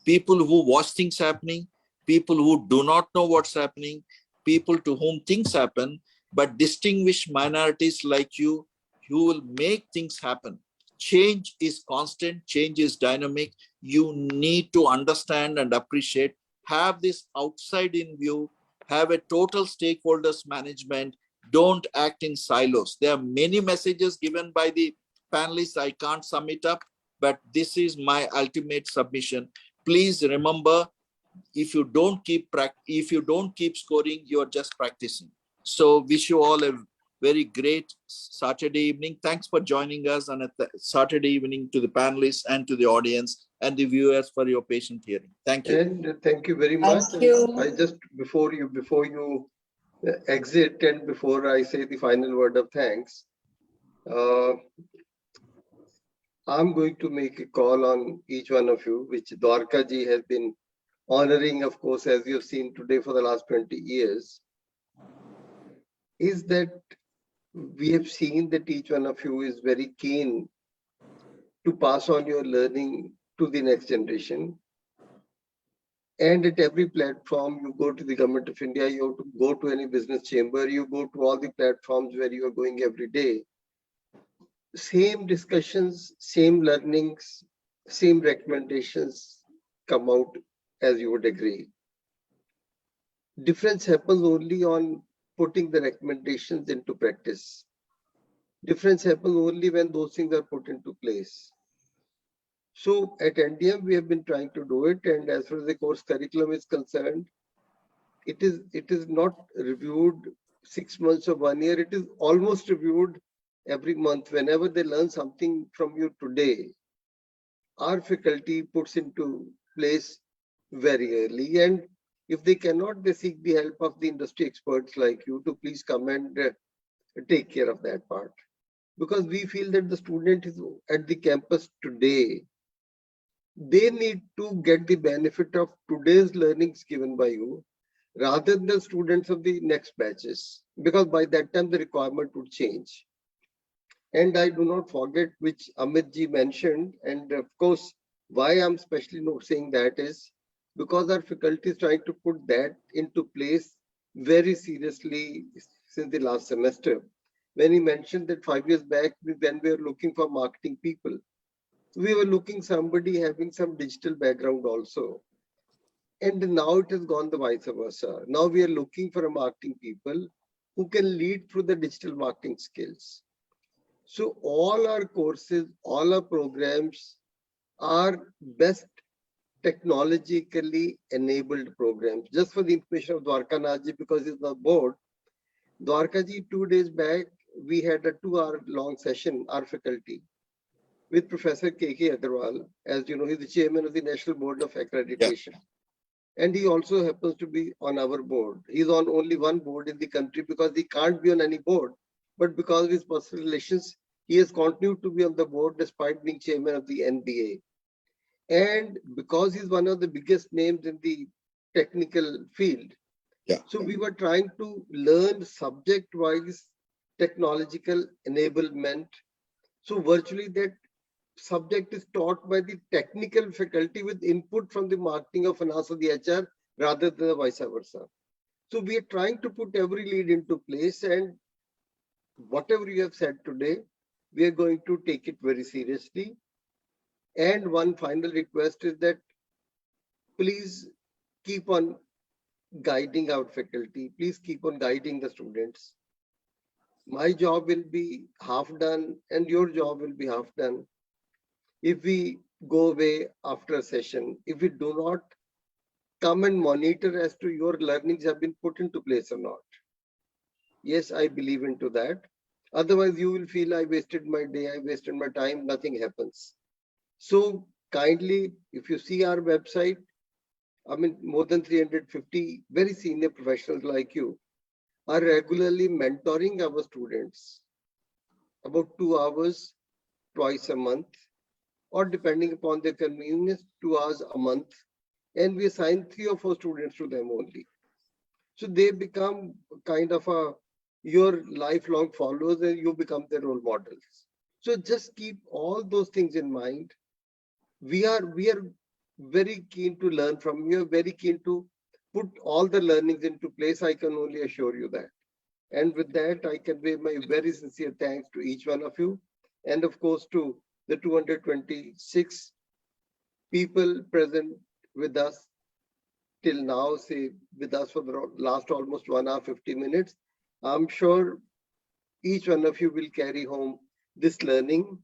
People who watch things happening, people who do not know what's happening, people to whom things happen, but distinguished minorities like you who will make things happen. Change is constant, change is dynamic. You need to understand and appreciate, have this outside-in view, have a total stakeholders management. Don't act in silos. There are many messages given by the panelists. I can't sum it up, but this is my ultimate submission. Please remember, if you don't keep scoring, you're just practicing. So wish you all a very great Saturday evening. Thanks for joining us on a Saturday evening, to the panelists and to the audience and the viewers for your patient hearing. Thank you. And thank you very much. Thank you. I just, before you exit and before I say the final word of thanks, I'm going to make a call on each one of you, which Dwarka ji has been honoring, of course, as you've seen today for the last 20 years, is that we have seen that each one of you is very keen to pass on your learning to the next generation. And at every platform, you go to the Government of India, you have to go to any business chamber, you go to all the platforms where you are going every day. Same discussions, same learnings, same recommendations come out, as you would agree. Difference happens only on putting the recommendations into practice. Difference happens only when those things are put into place. So at NDM, we have been trying to do it. And as far as the course curriculum is concerned, it is not reviewed 6 months or 1 year. It is almost reviewed every month. Whenever they learn something from you today, our faculty puts into place very early. And if they cannot, they seek the help of the industry experts like you to please come and take care of that part. Because we feel that the student is at the campus today, they need to get the benefit of today's learnings given by you rather than the students of the next batches, because by that time the requirement would change. And I do not forget, which Amit ji mentioned, and of course, why I'm especially not saying that is because our faculty is trying to put that into place very seriously since the last semester. When he mentioned that 5 years back, when we were looking for marketing people, we were looking somebody having some digital background also. And now it has gone the vice versa. Now we are looking for a marketing people who can lead through the digital marketing skills. So all our courses, all our programs are best technologically enabled programs. Just for the information of Dwarkanath ji, because he's on board, Dwarka ji, 2 days back, we had a 2-hour long session, our faculty, with Professor K.K. Agarwal. As you know, he's the chairman of the National Board of Accreditation. Yeah. And he also happens to be on our board. He's on only one board in the country because he can't be on any board. But because of his personal relations, he has continued to be on the board despite being chairman of the NBA. And because he's one of the biggest names in the technical field. Yeah. So we were trying to learn subject-wise technological enablement. So virtually that subject is taught by the technical faculty with input from the marketing or finance or the HR rather than the vice versa. So we are trying to put every lead into place, and whatever you have said today, we are going to take it very seriously. And one final request is that please keep on guiding our faculty. Please keep on guiding the students. My job will be half done and your job will be half done. If we go away after a session, if we do not come and monitor as to your learnings have been put into place or not. Yes, I believe into that. Otherwise, you will feel I wasted my day, I wasted my time, nothing happens. So kindly, if you see our website, I mean, more than 350 very senior professionals like you are regularly mentoring our students about 2 hours twice a month, or depending upon their convenience, 2 hours a month. And we assign 3 or 4 students to them only. So they become kind of your lifelong followers and you become their role models. So just keep all those things in mind. We are very keen to learn from you, very keen to put all the learnings into place. I can only assure you that. And with that, I convey my very sincere thanks to each one of you. And of course, to the 226 people present with us till now, say with us for the last almost 1 hour, 50 minutes. I'm sure each one of you will carry home this learning.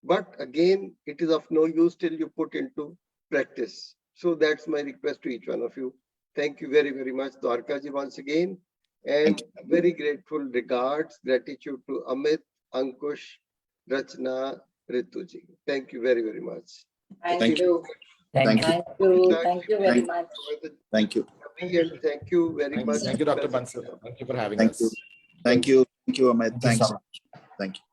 But again, it is of no use till you put into practice. So that's my request to each one of you. Thank you very, very much, Dwarka ji, once again. And very grateful regards, gratitude to Amit, Ankush, Rachna, Rituji. Thank you very, very much. Thank you. Thank you. Thank you. Thank you very much. Thank you. And thank you very much. Thank you, Dr. Bansal. Thank you for having Thank us. you. Thank you. Thank you, Amit. Thank you Thanks. so much. Thank you.